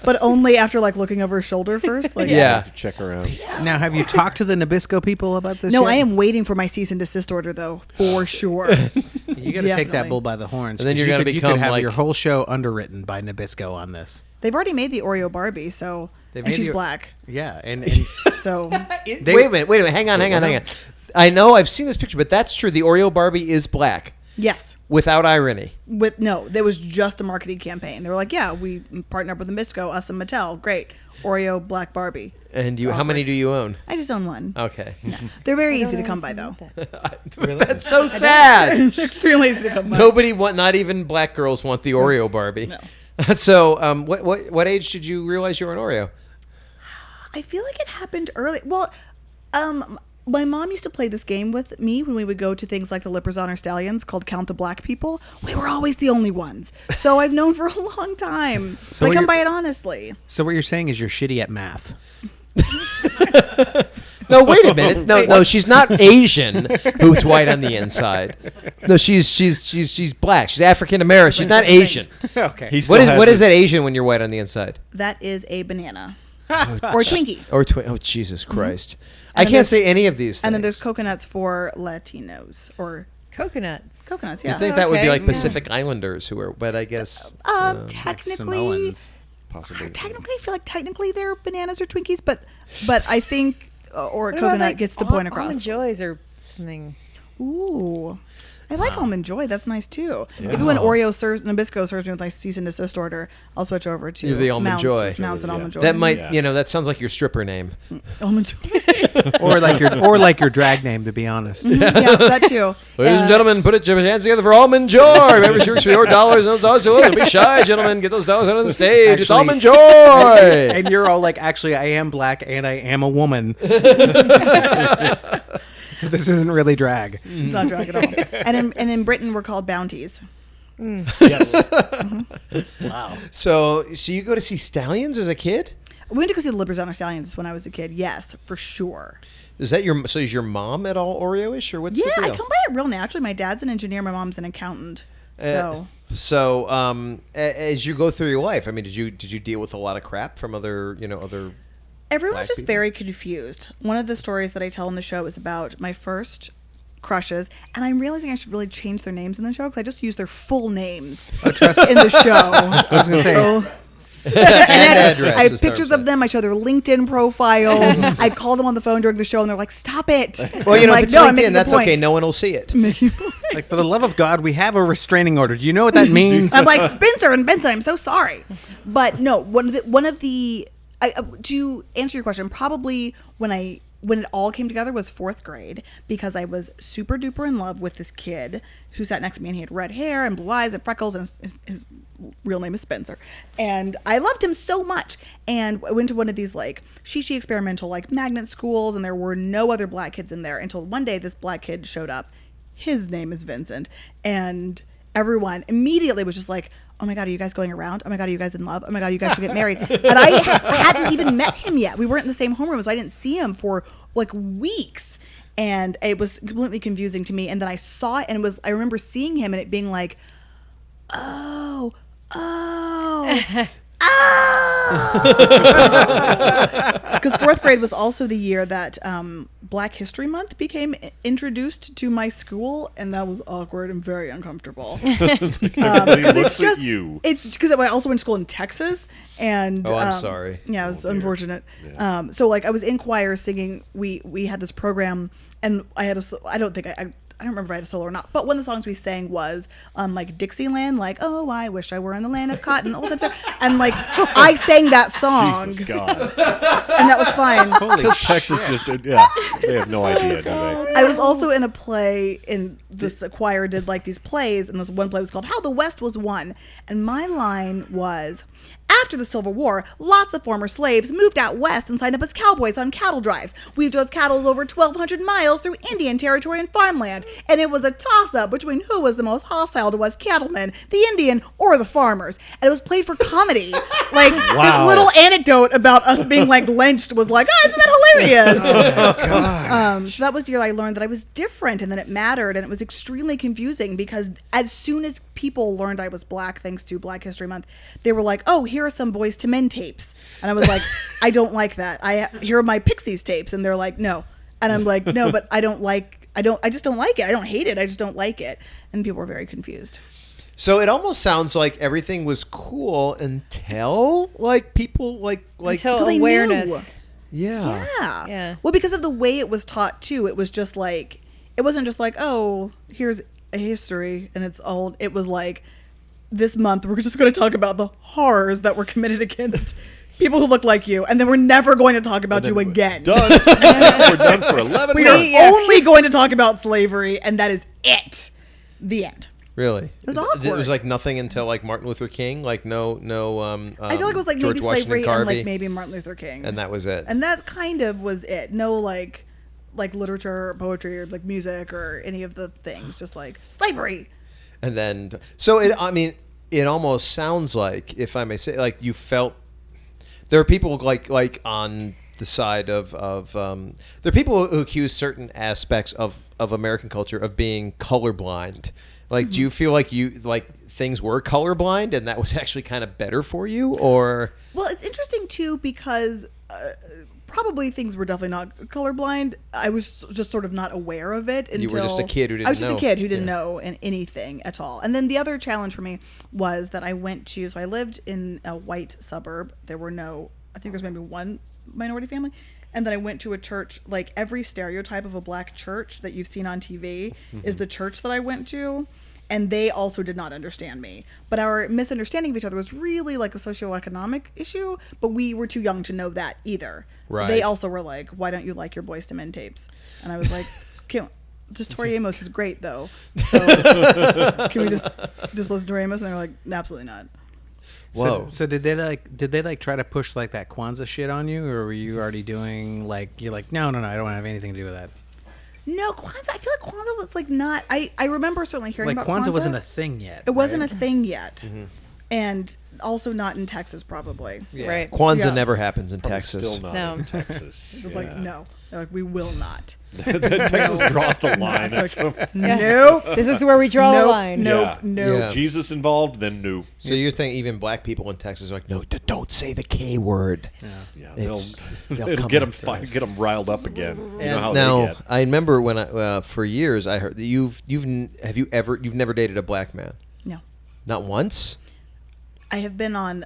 but only after like looking over his shoulder first. Like, Yeah. Check around. Now, have you talked to the Nabisco people about this? No, yet? I am waiting for my cease and desist order though, for sure. You got to take that Definitely. bull by the horns. And then 'cause you're you gonna could- you become could have like- your whole show underwritten by Nabisco on this. They've already made the Oreo Barbie, so They've and made she's the- black, Yeah, and so Wait a minute. Hang on. I know I've seen this picture, but that's true. The Oreo Barbie is black, yes. without irony. There was just a marketing campaign. They were like, yeah, we partnered up with Nabisco, us and Mattel. Great. Oreo Black Barbie. And how many do you own? I just own one. Okay. They're very easy to come by though. That's so sad. Extremely easy to come by. Not even black girls want the Oreo Barbie. No. So, what age did you realize you were an Oreo? I feel like it happened early. Well, my mom used to play this game with me when we would go to things like the Lippers on Our Stallions called Count the Black People. We were always the only ones. So I've known for a long time. So But I come you're- by it honestly. so what you're saying is you're shitty at math. No, wait a minute. No, she's not Asian. Who's white on the inside? No, she's black. She's African American. She's not Asian. Okay. He What still has is his- that Asian when you're white on the inside? That is a banana. Or a Twinkie. Or oh Jesus Christ! I And can't there's- say any of these things. And then there's coconuts for Latinos. Or Coconuts. coconuts, You yeah. think that would be Okay, like yeah. Pacific Islanders who are, but I guess Technically, Samoans. Possibly. I feel like technically they're bananas or Twinkies, but I think or a What about, coconut like, gets the point Almond across. Joys or something. Ooh. I like almond joy. That's nice too. Maybe when Nabisco serves me with my cease and desist order, I'll switch over to You're the almond Mounds, joy. Mounds and almond joy. that might, Yeah. that sounds like your stripper name. almond joy. or like your drag name, to be honest. yeah, that too. Ladies and gentlemen, put your hands together for Almond Joy. Remember, she works for your dollars. And those don't be shy, gentlemen. Get those dollars out on the stage. It's Actually- Almond Joy. And you're all like, actually, I am black and I am a woman. So this isn't really drag. It's not drag at all. And in Britain, we're called bounties. Yes. So you go to see Stallions as a kid? We went to go see the Lippers on Our Stallions when I was a kid. Yes, for sure. Is your mom at all Oreo-ish, or what's Yeah, the I deal? come by it real naturally. My dad's an engineer. My mom's an accountant. So So, as you go through your life, I mean, did you deal with a lot of crap from other everyone's black just people? very confused. One of the stories that I tell in the show is about my first crushes, and I'm realizing I should really change their names in the show because I just use their full names in the show. I was going to say, addresses, I have pictures of them. I show their LinkedIn profiles. I call them on the phone during the show, and they're like, "Stop it!" Well, I'm if like, it's "No, I'm LinkedIn, making the that's okay. point." No one will see it. like, for the love of God, we have a restraining order. Do you know what that means? I'm like, Spencer and Vincent, I'm so sorry. But no, to answer your question, probably when it all came together was 4th grade, because I was super duper in love with this kid who sat next to me, and he had red hair and blue eyes and freckles, and his real name is Spencer. And I loved him so much. And I went to one of these like shishi experimental like magnet schools, and there were no other black kids in there until one day this black kid showed up. His name is Vincent. And everyone immediately was just like, "Oh my God, are you guys going around? Oh my God, are you guys in love? Oh my God, you guys should get married." And I hadn't even met him yet. We weren't in the same homeroom, so I didn't see him for like weeks. And it was completely confusing to me. And then I saw it, and I remember seeing him and it being like, oh. Because 4th grade was also the year that Black History Month became introduced to my school, and that was awkward and very uncomfortable. Because it's just it's because I also went to school in Texas, and I'm sorry. Yeah, it was unfortunate. Yeah. So like I was in choir singing. We had this program, and I had I don't remember if I had a solo or not, but one of the songs we sang was like Dixieland, like, oh, I wish I were in the land of cotton, old time stuff. And like, I sang that song. Jesus God. And that was fine. Because Texas just, they have no idea, do they? I was also in a play, in this choir did like these plays, and this one play was called How the West Was Won. And my line was, after the Civil War, lots of former slaves moved out west and signed up as cowboys on cattle drives. We drove cattle over 1,200 miles through Indian territory and farmland, and it was a toss-up between who was the most hostile to us cattlemen, the Indian or the farmers. And it was played for comedy. Like, this little anecdote about us being, like, lynched was like, oh, isn't that hilarious? Oh, God. So that was the year I learned that I was different and that it mattered, and it was extremely confusing because as soon as people learned I was Black, thanks to Black History Month, they were like, oh, here are some Boys to Men tapes. And I was like, I don't like that. Here are my Pixies tapes. And they're like, no. And I'm like, no, but I just don't like it. I don't hate it. I just don't like it. And people were very confused. So it almost sounds like everything was cool until like people like until they awareness. Yeah. Well, because of the way it was taught too, it was just like, it wasn't just like, oh, here's a history and it's old. It was like, this month we're just going to talk about the horrors that were committed against people who look like you, and then we're never going to talk about you again. Done. We're done for 11 We months. are only going to talk about slavery, and that is it. The end. Really? It was awkward. It was like nothing until like Martin Luther King, like no. I feel like it was like George maybe Washington slavery Carvey, and like maybe Martin Luther King, and that was it. And that kind of was it. No like literature or poetry or like music or any of the things. Just like slavery. And then, so it almost sounds like, if I may say, like you felt there are people like on the side of there are people who accuse certain aspects of American culture of being colorblind. Like, do you feel like things were colorblind and that was actually kind of better for you, or? Well, it's interesting too because probably things were definitely not colorblind. I was just sort of not aware of it until... You were just a kid who didn't know. I was just a kid who didn't know anything at all. And then the other challenge for me was that I lived in a white suburb. There were I think there's maybe one minority family. And then I went to a church, like every stereotype of a Black church that you've seen on TV is the church that I went to. And they also did not understand me. But our misunderstanding of each other was really like a socioeconomic issue, but we were too young to know that either. Right. So they also were like, why don't you like your Boys to Men tapes? And I was like, just Tori Amos is great though. So can we just listen to Tori Amos? And they were like, absolutely not. Whoa. So did they try to push like that Kwanzaa shit on you, or were you already doing like, you're like, no, I don't have anything to do with that? No, Kwanzaa. I feel like Kwanzaa was like not. I remember certainly hearing about Kwanzaa. Kwanzaa Wasn't a thing yet. It wasn't a thing yet, and also not in Texas probably. Yeah. Right. Kwanzaa never happens in Texas. Still not No. in Texas. It was like no. They're like, we will not. Texas draws the line. Nope. This is where we draw the line. Nope. Yeah. Nope. Yeah. Jesus involved, then no. So you think even Black people in Texas are like, no, don't say the K word. Yeah, They'll it'll come get after them riled up again. You know how now, they get. I remember when for years I heard that you've never dated a Black man? No. Not once? I have been on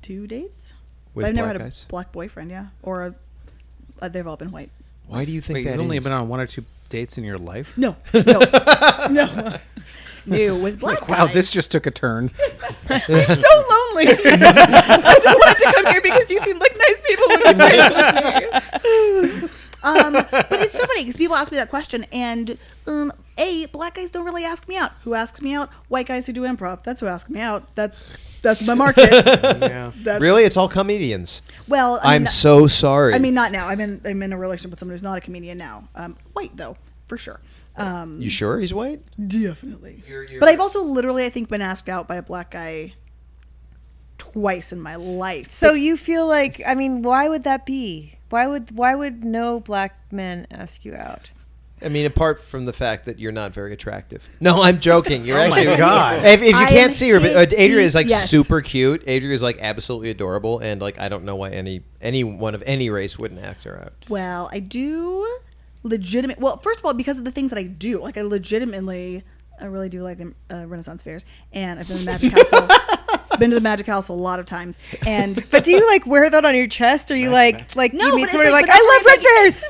2 dates. With But I've never Black had guys? a Black boyfriend, or they've all been white. Why do you think Wait, that you've only is? been on 1 or 2 dates in your life? No. No, with Black Wow, guys. this just took a turn. I'm so lonely. I just wanted to come here because you seemed like nice people would be friends with me. But it's so funny because people ask me that question, and Black guys don't really ask me out. Who asks me out? White guys who do improv. That's who ask me out. That's my market. Yeah. Really? It's all comedians. Well, I'm so sorry. I mean, not now. I'm in a relationship with someone who's not a comedian now. White though, for sure. You sure he's white? Definitely. But I've also literally, I think, been asked out by a Black guy twice in my life. So you feel like, why would that be? Why would no Black men ask you out? I mean, apart from the fact that you're not very attractive. No, I'm joking. You're Oh my actually. God. If you I can't am see her, but Aydrea is like yes. super cute. Aydrea is like absolutely adorable, and like I don't know why anyone of any race wouldn't act her out. Well, I do legitimate. Well, first of all, because of the things that I do, like I really do like the Renaissance fairs, and I've been to the Magic Castle. Been to the Magic House a lot of times, and But do you like wear that on your chest, or you like No, you but meet it's somebody like- like but that's I love where red fairs?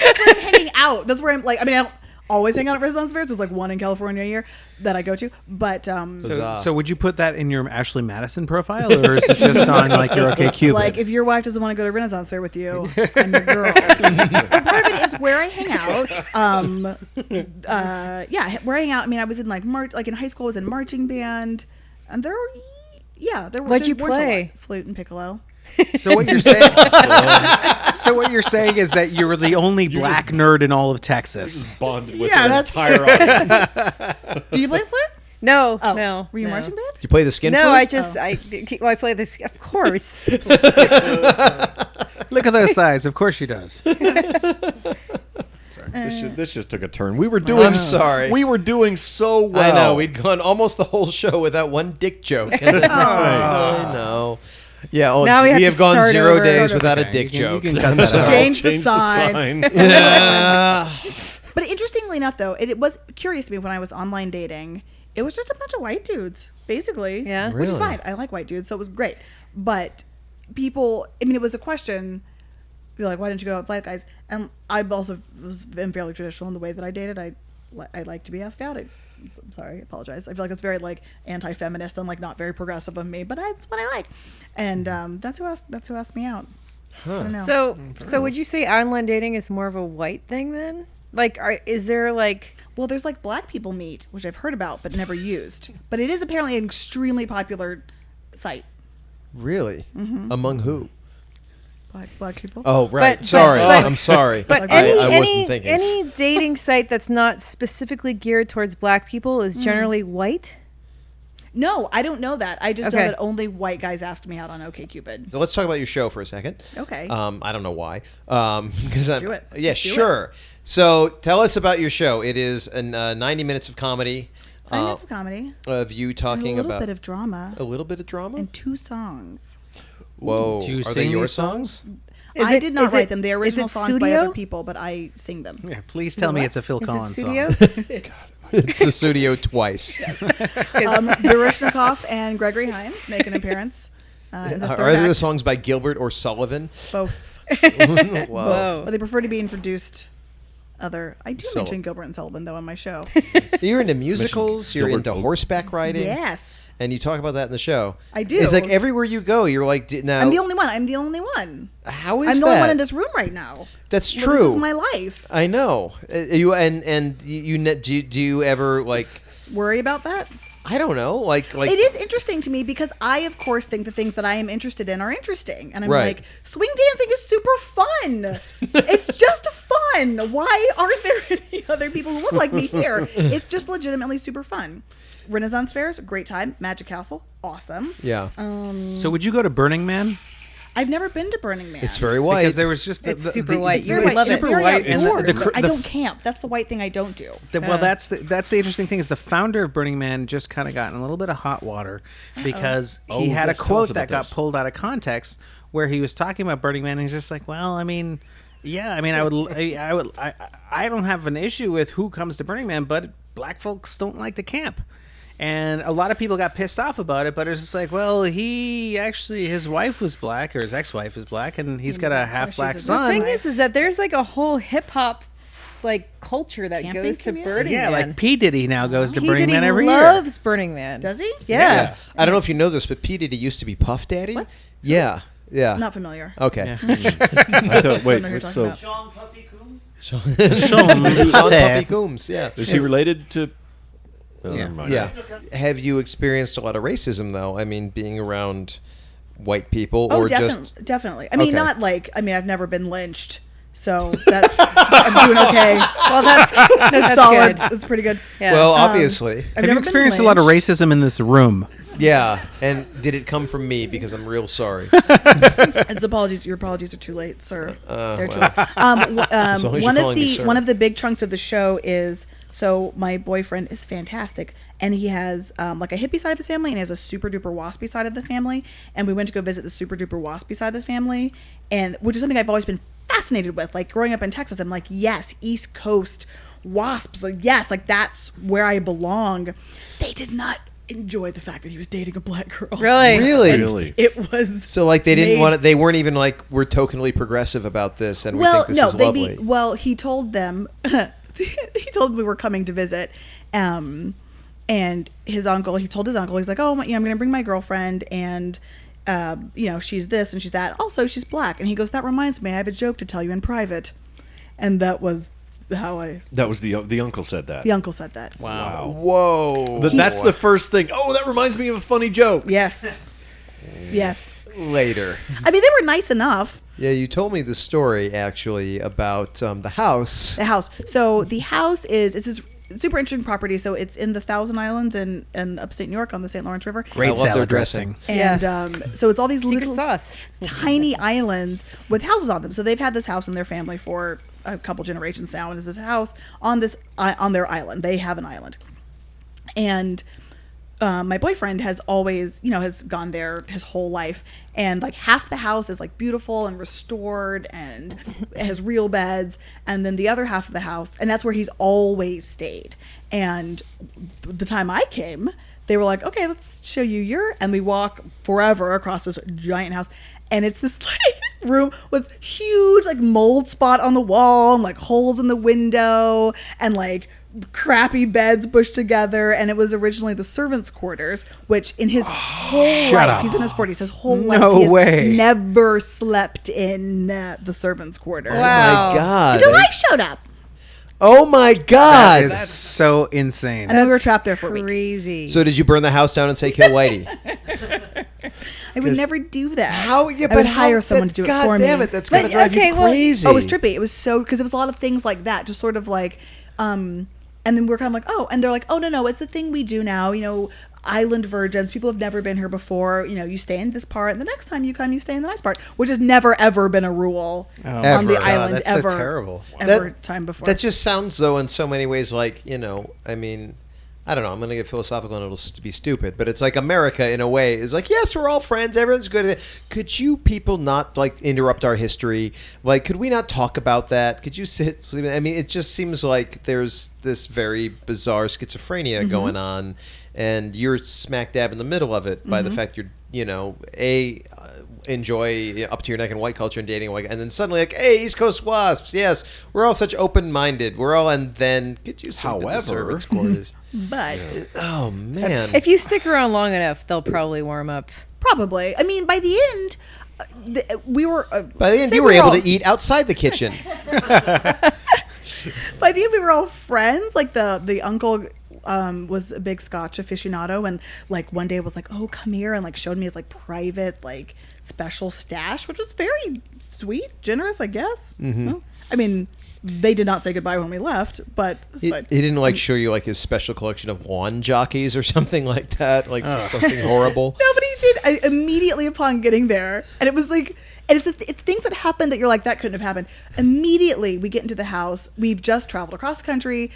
that's where I'm hanging out. That's where I'm like. I mean, I don't always hang out at Renaissance fairs. There's like one in California a year that I go to, but So would you put that in your Ashley Madison profile, or is it just on like your OkCupid? like if your wife doesn't want to go to a Renaissance fair with you, I'm your girl. But part of it is where I hang out. Where I hang out. I mean, I was in like in high school, I was in marching band, and there were What'd you there weren't a lot. play? Flute and piccolo. So what you're saying? So what you're saying is that you were the only black nerd in all of Texas. Bonded with Yeah, the that's- entire audience. Do you play flute? No, Oh, no. were you no. marching band? Do you play the skin No, flute? I just I play this. Of course. Look at those eyes. Of course she does. This just took a turn. We were doing. I'm sorry. We were doing so well. I know we'd gone almost the whole show without one dick joke. I know. Yeah. Oh, Now we have have to gone start 0 over. days Start without a Okay, dick you joke. can cut that So- out. Change the Change sign. Yeah. But interestingly enough, though, it was curious to me when I was online dating. It was just a bunch of white dudes, basically. Yeah. Which is Really? fine. I like white dudes, so it was great. But people, I mean, it was a question. You're like, why didn't you go out with black guys? And I also been fairly traditional in the way that I dated. I like to be asked out. I'm sorry, I apologize. I feel like that's very like anti-feminist and like not very progressive of me, but that's what I like. And that's who asked me out. I don't know. So would you say online dating is more of a white thing then? Like, is there like? Well, there's like Black People Meet, which I've heard about but never used. But it is apparently an extremely popular site. Really? Among who? Black people. Oh, right. But- sorry. but- I'm sorry. But I wasn't thinking. any dating site that's not specifically geared towards black people is generally white. No, I don't know that. I just know Okay. that only white guys asked me out on OkCupid. So let's talk about your show for a second. Okay. I don't know why. Because I'm. do it. Let's Yeah, just do it. sure. So tell us about your show. It is 90 minutes of comedy. 9 minutes of comedy. Of you And talking a little about bit of drama. a little bit of drama. And 2 songs. Whoa, Do you are they sing your these songs? I did not write them. They is original it songs by studio? other people, but I sing them. Yeah, please tell me it's a Phil Is it Collins studio? song. It's the studio twice. Baryshnikov and Gregory Hines make an appearance. In the Are third there the act. songs by Gilbert or Sullivan? Both. Whoa. Whoa. But they prefer to be introduced other. I do So- mention Gilbert and Sullivan, though, on my show. So you're into musicals. You're Gilbert into Oak. horseback riding. Yes. And you talk about that in the show. I do. It's like everywhere you go, you're like, now. I'm the only one. How is I'm the that? only one in this room right now. That's Well, true. This is my life. I know. Do you ever like? Worry about that? I don't know. Like It is interesting to me because I, of course, think the things that I am interested in are interesting. And I'm Right. like, swing dancing is super fun. It's just fun. Why aren't there any other people who look like me here? It's just legitimately super fun. Renaissance fairs, great time. Magic Castle, awesome. Yeah. So would you go to Burning Man? I've never been to Burning Man. It's very white. Because there was just It's super white. It's You very would white. love It's it. very white, and the- outdoors, the but I the- don't camp. That's the white thing I don't do. Well, that's the interesting thing is the founder of Burning Man just kind of got in a little bit of hot water because he had a yes, tell us quote about that got this. pulled out of context where he was talking about Burning Man and he's just like, well, I mean, yeah, I mean, I don't have an issue with who comes to Burning Man, but black folks don't like to camp. And a lot of people got pissed off about it, but it's just like, well, his wife was black, or his ex-wife is black, and he's got a That's why half-black she's a- The son. thing is that there's like a whole hip hop like culture that Camping goes to community? Burning Yeah, Man. like P. Diddy now goes to P. Burning Diddy Man every year. loves Burning Man. Does he? Yeah. I don't know if you know this, but P. Diddy used to be Puff Daddy. What? Yeah. Yeah. Not familiar. Okay. I thought, wait, know who you're talking so about. Sean Puffy Coombs? Sean Puffy Coombs. Yeah. is he related to? Oh, Yeah. never mind. Yeah. Have you experienced a lot of racism though? I mean, being around white people, Oh, or just definitely. I mean, Okay. not like, I mean, I've never been lynched So I'm doing okay. Well, that's solid. good. That's pretty good. Yeah. Well, obviously. I've Have never you been experienced a lot of lynched. racism in this room? Yeah. And did it come from me? Because I'm real sorry. It's apologies. Your apologies are too late, sir. They're too late. long as you're calling me sir. One of the big chunks of the show is, so my boyfriend is fantastic, and he has like a hippie side of his family, and he has a super duper waspy side of the family. And we went to go visit the super duper waspy side of the family, and which is something I've always been fascinated with. Like growing up in Texas, I'm like, yes, East Coast wasps. Like, yes, like that's where I belong. They did not enjoy the fact that he was dating a black girl. Really? Really? It was So, like, they didn't made- want it. They weren't even like, we're tokенly progressive about this, and we think this is lovely. He told them, he told them we were coming to visit, and his uncle. He told his uncle, he's like, oh, I'm going to bring my girlfriend, and she's this and she's that. Also, she's black. And he goes, that reminds me, I have a joke to tell you in private, and that was how That was the uncle said that. the uncle said that. Wow. Whoa. That's the first thing. Oh, that reminds me of a funny joke. Yes. Yes. Later. I mean, they were nice enough. Yeah, you told me the story, actually, about the house. The house. So the house it's this super interesting property. So it's in the Thousand Islands in upstate New York on the St. Lawrence River. I Great love their salad dressing. dressing. And so it's all these Secret little sauce. tiny islands with houses on them. So they've had this house in their family for a couple generations now, and there's this house on their island. They have an island, and my boyfriend has always, has gone there his whole life, and like half the house is like beautiful and restored and it has real beds, and then the other half of the house, and that's where he's always stayed. And the time I came, they were like, okay, let's show you and we walk forever across this giant house. And it's this like room with huge like mold spot on the wall and like holes in the window and like crappy beds pushed together. And it was originally the servants' quarters, which in his whole life, up. he's in his 40s, his whole No life, he has way. never slept in the servants' quarters. Wow. My God. Until I showed up. Oh, my That God. is so insane. And then we were trapped there for a week. Crazy. So did you burn the house down and say, kill Whitey? I would never do that. How? Yeah, I would hire someone to do it God for me. damn it, that's going to But, drive okay, you well- crazy. Oh, it was trippy. It was so, because it was a lot of things like that, just sort of like, and then we're kind of like, oh, and they're like, oh, no, it's a thing we do now, island virgins, people have never been here before, you stay in this part, and the next time you come, you stay in the next part, which has never, ever been a rule on Ever. the God, island, that's so ever. terrible. Ever That- time before. That just sounds, though, in so many ways like, I mean, I don't know, I'm going to get philosophical and it'll be stupid, but it's like America, in a way, is like, yes, we're all friends, everyone's good. Could you people not, like, interrupt our history? Like, could we not talk about that? Could you sit? I mean, it just seems like there's this very bizarre schizophrenia going on, and you're smack dab in the middle of it by the fact you're, enjoy up to your neck in white culture and dating white, and then suddenly like, hey, East Coast wasps, yes, we're all such open-minded, and then could you sleep in the However- servants' quarters? but Oh man, if you stick around long enough, they'll probably warm up. probably, I mean, by the end, we were... by the end say you we were able all- to eat outside the kitchen. By the end, we were all friends. Like the uncle was a big Scotch aficionado, and like one day was like, "Oh, come here," and like showed me his like private like special stash, which was very sweet, generous, I guess. Well, I mean, they did not say goodbye when we left, but it's He fine. didn't like show you like his special collection of lawn jockeys or something like that, like something horrible. Nobody did. I immediately upon getting there, and it was like, and it's things that happen that you're like, that couldn't have happened. Immediately, we get into the house. We've just traveled across the country,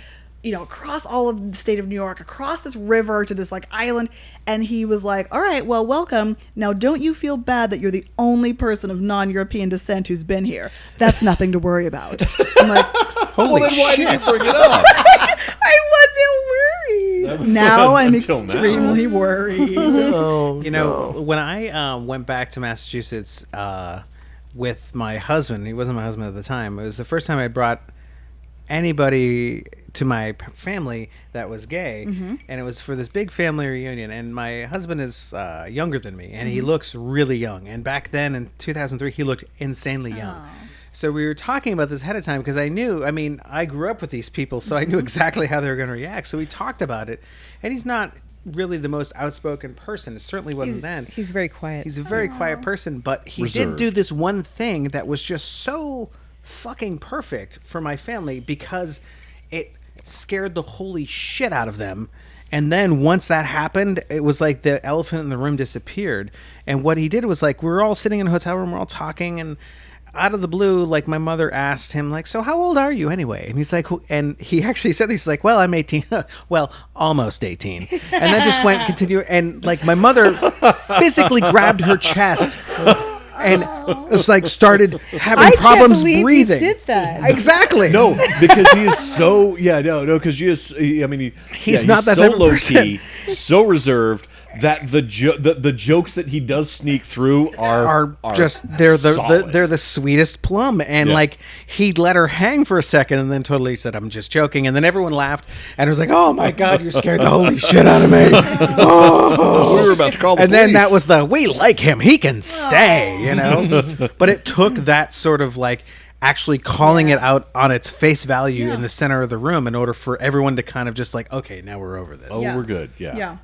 across all of the state of New York, across this river to this like island, and he was like, "All right, well, welcome. Now, don't you feel bad that you're the only person of non-European descent who's been here? That's nothing to worry about." I'm like, Well, then why did you bring it up? I wasn't worried. Now I'm Until now. extremely worried. Oh, When I went back to Massachusetts with my husband, he wasn't my husband at the time. It was the first time I brought anybody to my family that was gay, and it was for this big family reunion. And my husband is younger than me, and he looks really young. And back then, in 2003, he looked insanely young. So we were talking about this ahead of time because I knew, I grew up with these people, so I knew exactly how they were going to react. So we talked about it, and he's not really the most outspoken person. It certainly wasn't then. He's very quiet. He's a very quiet person, but he Reserved. did do this one thing that was just so fucking perfect for my family because it scared the holy shit out of them. And then once that happened, it was like the elephant in the room disappeared. And what he did was like, we were all sitting in a hotel room, we're all talking, and out of the blue, like my mother asked him, like, so how old are you anyway? And he's like, and he actually said, he's like, well, I'm 18. Well, almost 18. And then just continue. And like my mother physically grabbed her chest and it was like started having problems breathing. He did that. Exactly. No, because he is so because he's not that so type of low person. key, so reserved that the jokes that he does sneak through are just they're solid. they're the sweetest plum. And like he let her hang for a second and then totally said, I'm just joking. And then everyone laughed and it was like, oh my God, you scared the holy shit out of me. We were about to call the and police. then that was we like him, he can stay, you know. But it took that sort of like actually calling it out on its face value in the center of the room in order for everyone to kind of just like, okay, now we're over this. we're good. Yeah.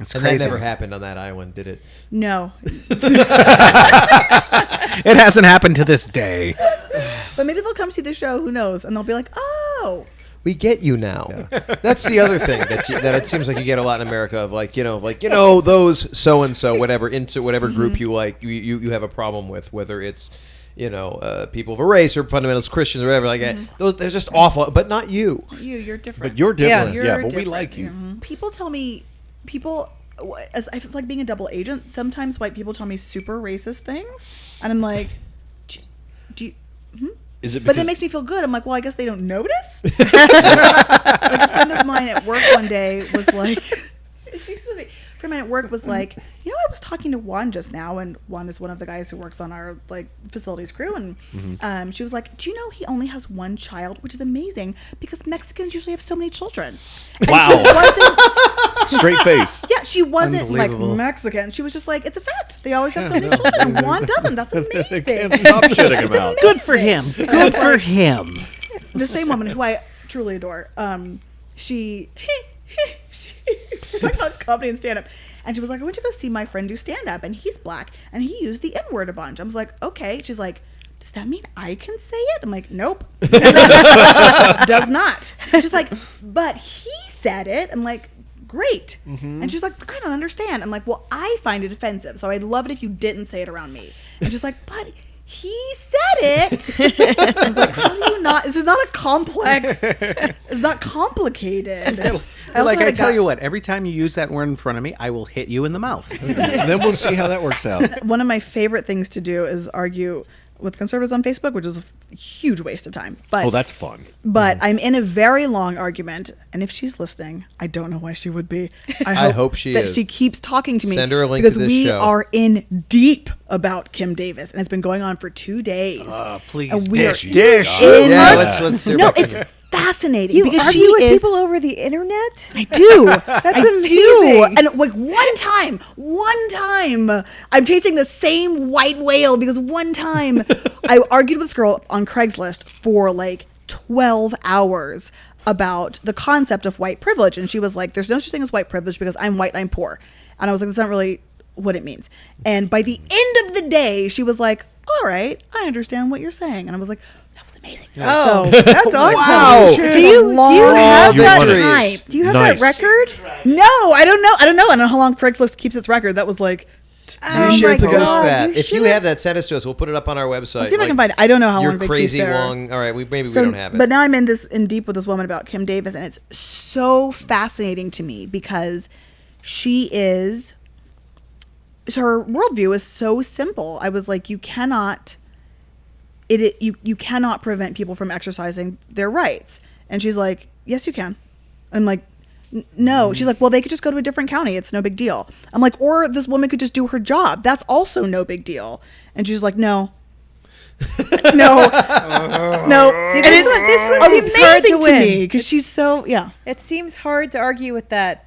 It's And crazy. that never happened on that island, did it? No. It hasn't happened to this day. But maybe they'll come see the show. Who knows? And they'll be like, oh. We get you now. That's the other thing that it seems like you get a lot in America of those so and so whatever into whatever group you like you have a problem with, whether it's people of a race or fundamentalist Christians or whatever like that. Those they're just awful, but not you. You're different. But you're different. You're Yeah, but we different. like you. People tell me, it's like being a double agent. Sometimes white people tell me super racist things, and I'm like, do you? Is it But that because makes me feel good. I'm like, well, I guess they don't notice. Like a friend of mine at work one day was like, a friend of mine at work was like, I was talking to Juan just now, and Juan is one of the guys who works on our facilities crew, and she was like, do you know he only has one child, which is amazing because Mexicans usually have so many children. And Wow. she wasn't, straight face? yeah, she wasn't like Unbelievable. Mexican. She was just like, it's a fact. They always have so many children, and Juan doesn't. That's amazing. They can't stop shitting him out. Good for him. Good for him. The same woman who I truly adore, she talking about comedy and stand-up, and she was like, I went to go see my friend do stand-up, and he's black, and he used the N-word a bunch. I was like, okay. She's like, does that mean I can say it? I'm like, nope. Does not. She's like, but he said it. I'm like, great. And she's like, I don't understand. I'm like, well, I find it offensive, so I'd love it if you didn't say it around me. And she's like, but he said it. I was like, how do you not? This is not a complex. It's not complicated. I tell you what, every time you use that word in front of me, I will hit you in the mouth. And then we'll see how that works out. One of my favorite things to do is argue with conservatives on Facebook, which is a huge waste of time. But, Oh, that's fun. But I'm in a very long argument, and if she's listening, I don't know why she would be. I hope she that is. she keeps talking to me. Send her a link because to this we show. are in deep about Kim Davis, and it's been going on for 2 days. Please, And we are dish. Dish. in- Yeah, let's hear No, about it's it. fascinating You because argue she with is. people over the internet? I do. That's I amazing. do. And like one time, I'm chasing the same white whale because one time I argued with this girl on Craigslist for like 12 hours about the concept of white privilege. And she was like, there's no such thing as white privilege because I'm white and I'm poor. And I was like, that's not really what it means. And by the end of the day, she was like, all right, I understand what you're saying. And I was like, that was amazing. Oh, So, that's awesome. Wow. Do you have You that? won it. Victories. Do you have Nice. that record? no, I don't know. I don't know how long Craigslist keeps its record. That was like Oh You should my post God, that. you If you should. have that, send us to us. We'll put it up on our website. Let's see if I can find it. I don't know how Your long they crazy keep their... long. All right, maybe we So, don't have it. But now I'm in deep with this woman about Kim Davis, and it's so fascinating to me because she is... So her worldview is so simple. I was like, you cannot... You cannot prevent people from exercising their rights. And she's like, yes, you can. I'm like, no. She's like, well, they could just go to a different county. It's no big deal. I'm like, or this woman could just do her job. That's also no big deal. And she's like, no. No. No. See, And this it's one seems hard to win. me because she's so, yeah. It seems hard to argue with that.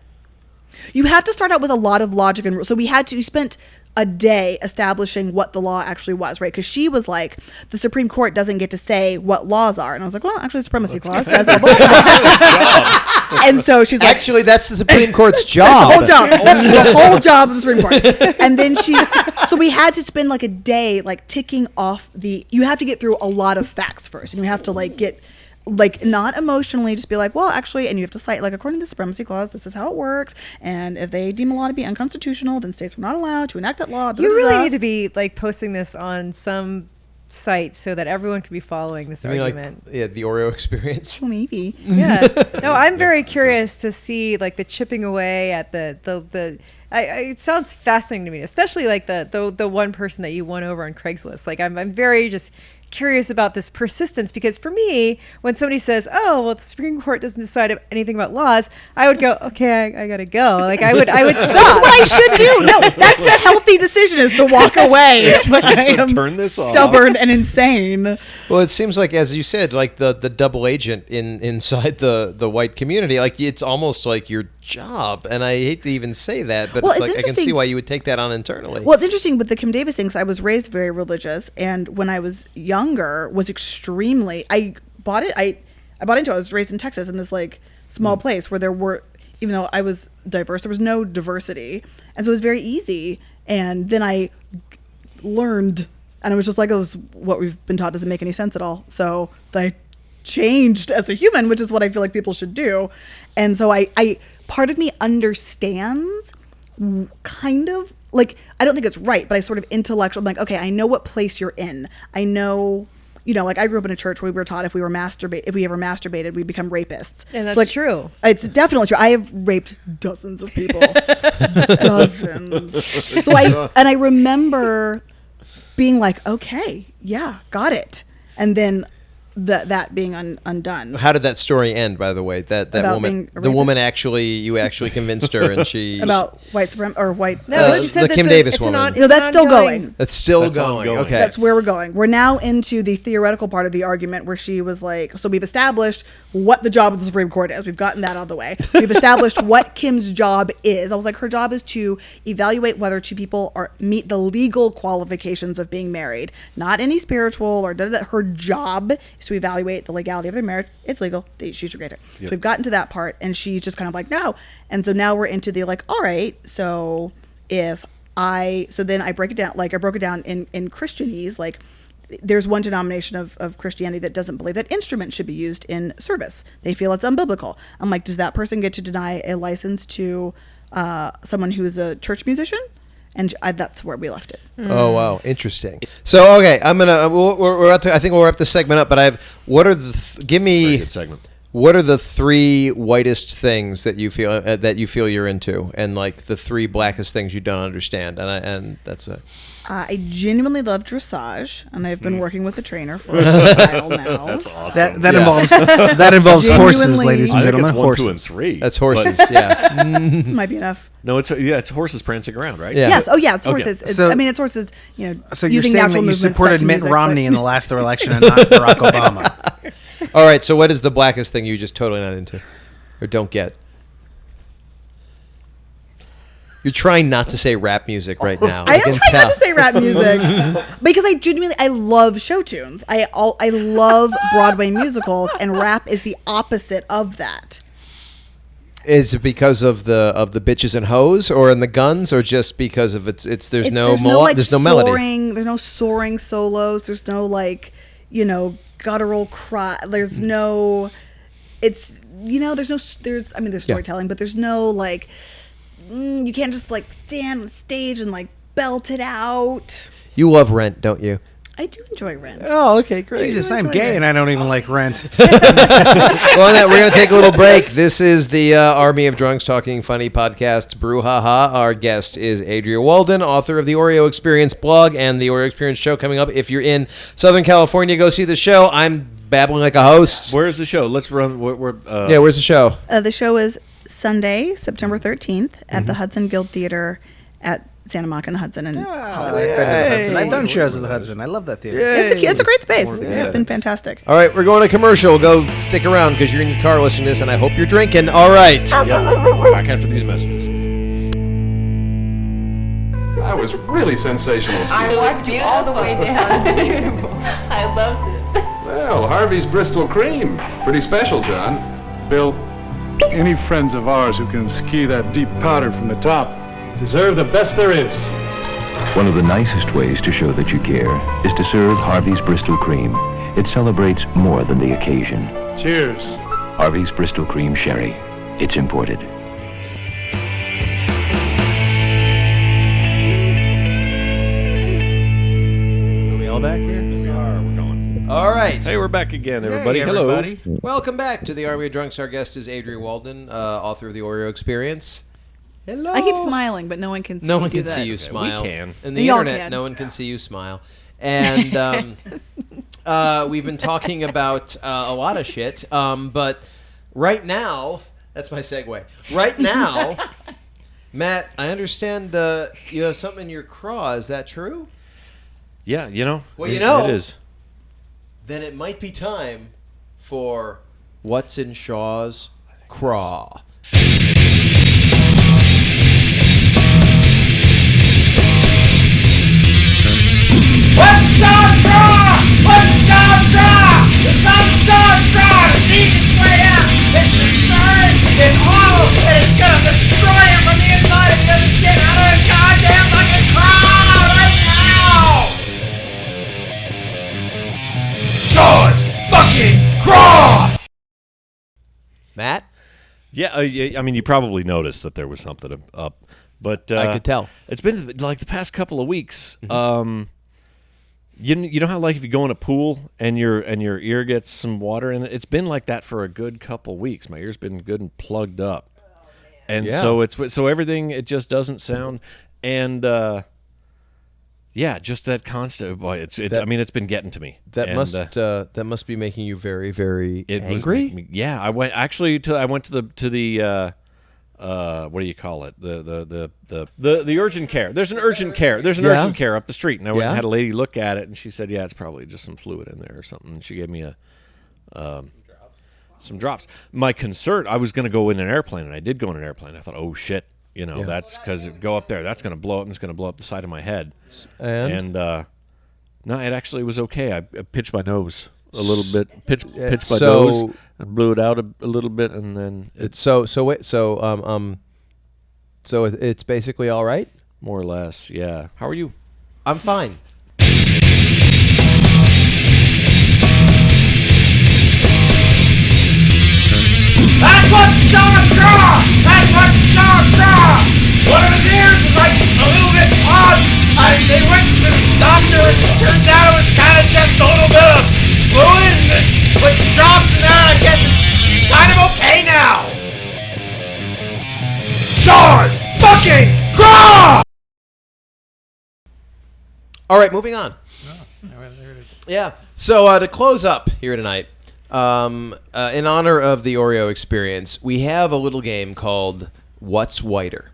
You have to start out with a lot of logic and rules. So we spent a day establishing what the law actually was, right? Because she was like, the Supreme Court doesn't get to say what laws are. And I was like, well, actually, the Supremacy Clause says blah, blah, blah. And so she's like, Actually, that's the Supreme Court's the job. whole job. The whole job of the Supreme Court. And then so we had to spend like a day like ticking off you have to get through a lot of facts first. And you have to like get, like, not emotionally just be like, well, actually, and you have to cite, like, according to the Supremacy Clause, this is how it works. And if they deem a law to be unconstitutional, then states are not allowed to enact that law. You really need to be like posting this on some site so that everyone can be following this argument. Like, the Oreo experience. Well, maybe. Yeah. No, I'm very curious to see like the chipping away at it sounds fascinating to me, especially like the one person that you won over on Craigslist. Like I'm very just curious about this persistence, because for me, when somebody says, oh, well, the Supreme Court doesn't decide anything about laws, I would go, okay, I gotta go. Like I would stop. That's what I should do. No, that's the healthy decision, is to walk away. But I am Turn this off. stubborn and insane. Well, it seems like, as you said, like the double agent inside the white community, like it's almost like your job. And I hate to even say that, but Well, it's it's like I can see why you would take that on internally. Well, it's interesting with the Kim Davis thing, 'cause I was raised very religious, and when I was younger, was extremely. I bought into it. I was raised in Texas in this like small place where there were, even though I was diverse, there was no diversity, and so it was very easy. And then I learned, and I was just like, oh, this, what we've been taught doesn't make any sense at all. So I changed as a human, which is what I feel like people should do. And so I part of me understands, kind of, like, I don't think it's right, but I sort of intellectual, I'm like, okay, I know what place you're in. I know, like I grew up in a church where we were taught if we ever masturbated, we become rapists. And that's so, like, true. It's definitely true. I have raped dozens of people. Dozens. So I remember being like, okay, yeah, got it. And then that being undone. How did that story end, by the way? That About woman, being a the woman rapist? you actually convinced her, and she About white supremacy or white. No, she said the Kim Davis woman. No, that's still going. That's still That's going. ongoing. Okay, That's where we're going. We're now into the theoretical part of the argument where she was like, so we've established what the job of the Supreme Court is. We've gotten that out of the way. We've established what Kim's job is. I was like, her job is to evaluate whether two people meet the legal qualifications of being married, not any spiritual or da-da-da. Her job is to evaluate the legality of their marriage. It's legal. She should grant it. Yep. So we've gotten to that part, and she's just kind of like, no. And so now we're into the like, all right, so then I break it down, like I broke it down in Christianese, like there's one denomination of Christianity that doesn't believe that instruments should be used in service. They feel it's unbiblical. I'm like, does that person get to deny a license to someone who is a church musician? And that's where we left it. Oh wow, interesting. So okay, I'm gonna I think we'll wrap this segment up. But Very good segment. what are the three whitest things that you feel you're into, and like the three blackest things you don't understand, and that's it. I genuinely love dressage, and I've been working with a trainer for a while now. That's awesome. That involves horses, Genuinely. ladies and I think gentlemen. it's 1, 2, and Horses. 3. That's horses. But- Yeah. Might be enough. No, it's horses prancing around, right? Yeah. Yes. Oh, yeah. It's Okay. horses. So- It's horses. So you're using saying that natural you movements supported set to Mitt music, Romney but- in the last election and not Barack Obama. All right. So what is the blackest thing you just totally not into, or don't get? You're trying not to say rap music right now. I am can trying tell. not to say rap music because I love show tunes. I love Broadway musicals, and rap is the opposite of that. Is it because of the bitches and hoes, or in the guns, or just because of there's no melody? There's no soaring solos. There's no guttural cry. There's no. There's storytelling, but there's no you can't just stand on stage and belt it out. You love Rent, don't you? I do enjoy Rent. Oh, okay, great. Jesus, I'm gay and I don't even like Rent. Well, on that, we're going to take a little break. This is the Army of Drunks Talking Funny podcast, Brouhaha. Our guest is Aydrea Walden, author of the Oreo Experience blog and the Oreo Experience show coming up. If you're in Southern California, go see the show. I'm babbling like a host. Where's the show? Let's run. Where's the show? The show is Sunday, September 13th at the Hudson Guild Theater at Santa Monica and Hudson in Hollywood. I've done shows at the Hudson. I love that theater. It's a great space. Yeah. It's been fantastic. All right, we're going to commercial. Go stick around because you're in your car listening to this, and I hope you're drinking. All right. Yep. Back after these messages. That was really sensational. I watched you all the way down. I loved it. Well, Harvey's Bristol Cream. Pretty special, John. Bill, any friends of ours who can ski that deep powder from the top deserve the best there is. One of the nicest ways to show that you care is to serve Harvey's Bristol Cream. It celebrates more than the occasion. Cheers. Harvey's Bristol Cream Sherry. It's imported. Are we all back here? We are. We're going. All right. Hey, we're back again, everybody. Hey, Hello. everybody. Welcome back to the Army of Drunks. Our guest is Aydrea Walden, author of The Oreo Experience. Hello. I keep smiling, but no one can see No me one do can see that. you smile. We can. In the Y'all internet, can. no one can see you smile. And we've been talking about a lot of shit. But right now, that's my segue. Right now, Matt, I understand you have something in your craw. Is that true? Yeah, you know. Well, you know. It is. Then it might be time for What's in Shaw's Craw. What's Shaw's Craw? What's Shaw's Craw? It's on Shaw's Craw! The deepest way out! It's absurd! It's awful! And it's gonna destroy him from the inside if he doesn't get out of his goddamn fucking craw right now! Shaw's fucking Craw! Matt? Yeah, I mean, you probably noticed that there was something up, but I could tell. It's been like the past couple of weeks. You know how like if you go in a pool and your ear gets some water in it, it's been like that for a good couple weeks. My ear's been good and plugged up, and so everything it just doesn't sound, and yeah, just that constant. Boy, I mean, it's been getting to me. That must be making you very, very angry. Yeah, I went to the what do you call it? The urgent care. There's an urgent care. There's an urgent care up the street, and I went and had a lady look at it, and she said, "Yeah, it's probably just some fluid in there or something." And she gave me some drops. My concern, I was going to go in an airplane, and I did go in an airplane. I thought, "Oh shit." That's because go up there. That's going to blow up. And it's going to blow up the side of my head. And no, it actually was okay. I pitched my nose a little bit. Pitched my nose and blew it out a little bit, and then So it's basically all right, more or less. Yeah. How are you? I'm fine. That's what's Shaw's Craw! That's what's Shaw's Craw! One of his ears is like a little bit odd. They went to the doctor and it turns out it was kind of just a little bit of fluid and with drops in there, I guess it's kind of okay now. Shaw's fucking Craw! All right, moving on. Yeah. So to close up here tonight, in honor of the Oreo Experience, we have a little game called What's Whiter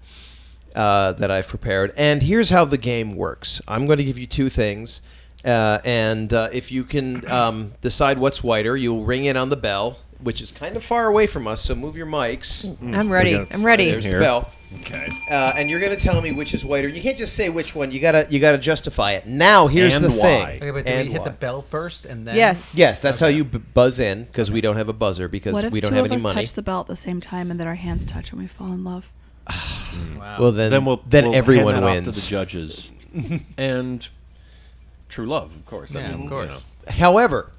that I've prepared. And here's how the game works. I'm going to give you two things. And if you can decide what's whiter, you'll ring in on the bell, which is kind of far away from us, so move your mics. I'm ready. I'm ready. There's the bell. Okay. And you're going to tell me which is whiter. You can't just say which one. You gotta justify it. Now, here's And the why. thing. Okay, but do we hit the bell first and then? Yes. Yes, that's how you buzz in, because we don't have a buzzer, because What if we don't two have of any us money. touch the bell at the same time and then our hands touch and we fall in love? Wow. Well, then we'll everyone hand that wins. off to the judges. And true love, of course. Yeah, of course. However,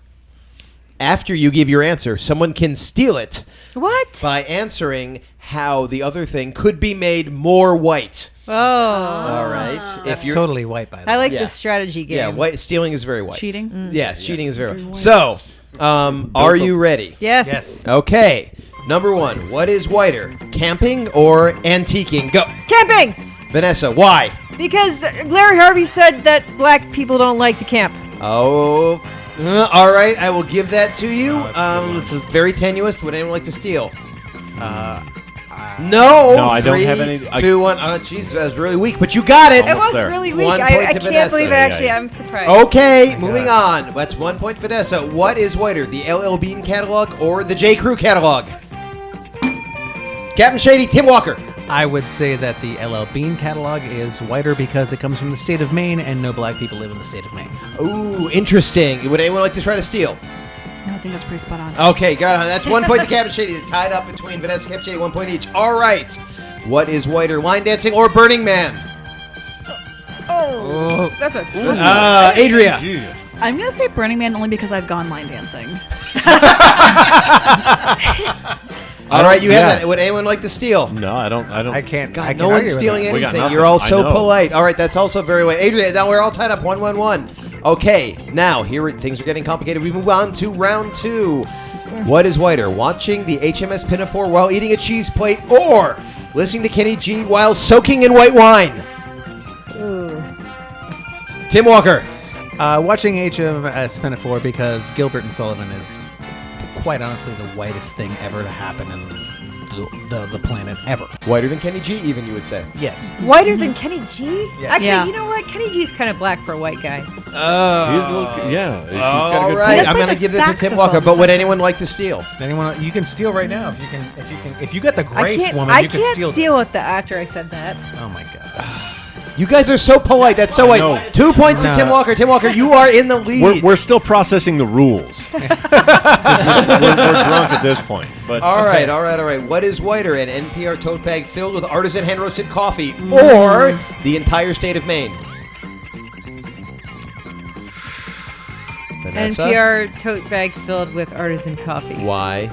after you give your answer, someone can steal it What? by answering how the other thing could be made more white. Oh. All right. That's totally white, by the way. I like Yeah. the strategy game. Yeah, white stealing is very white. Cheating? Yes, cheating is very Very white. white. So, are you ready? Yes. Yes. Okay. Number one, what is whiter, camping or antiquing? Go. Camping! Vanessa, why? Because Larry Harvey said that black people don't like to camp. Oh, all right. I will give that to you. It's very tenuous. Would anyone like to steal? No. No, I don't 3, have any- 2, 1. Oh, jeez, that was really weak, but you got it. It was there. really weak. 1 I point to can't Vanessa. believe it. Yeah, Actually, yeah. I'm surprised. Okay, moving on. That's 1 point, Vanessa. What is whiter, the LL Bean catalog or the J. Crew catalog? Captain Shady, Tim Walker. I would say that the LL Bean catalog is whiter because it comes from the state of Maine, and no black people live in the state of Maine. Ooh, interesting. Would anyone like to try to steal? No, I think that's pretty spot on. Okay, got it. That's 1 point to Captain Shady. Tied up between Vanessa and Captain Shady, 1 point each. All right. What is whiter, line dancing or Burning Man? Oh, that's a Aydrea. I'm going to say Burning Man only because I've gone line dancing. All right, you have that. Would anyone like to steal? No, I don't. I can't. God, I no can't one's argue with stealing that. anything. You're all so polite. All right, that's also very white. Aydrea, now we're all tied up 1-1-1. Okay, now things are getting complicated. We move on to round 2. What is whiter, watching the HMS Pinafore while eating a cheese plate or listening to Kenny G while soaking in white wine? Tim Walker. Watching HMS Pinafore because Gilbert and Sullivan is quite honestly the whitest thing ever to happen in the planet ever. Whiter than Kenny G, even, you would say? Yes. Whiter than Kenny G? Yes. Actually, you know what? Kenny G's kind of black for a white guy. He's a little, yeah. She's got a All good right, point. I'm going to give this to Tim Walker, but would anyone like to steal? Anyone? You can steal right now if you got the grapes, woman. You can steal. I can't steal it after I said that. Oh my god. You guys are so polite. That's so white. 2 points to Tim Walker. Tim Walker, you are in the lead. We're still processing the rules. we're drunk at this point. But All right. What is whiter, an NPR tote bag filled with artisan hand-roasted coffee or the entire state of Maine? Vanessa? NPR tote bag filled with artisan coffee. Why?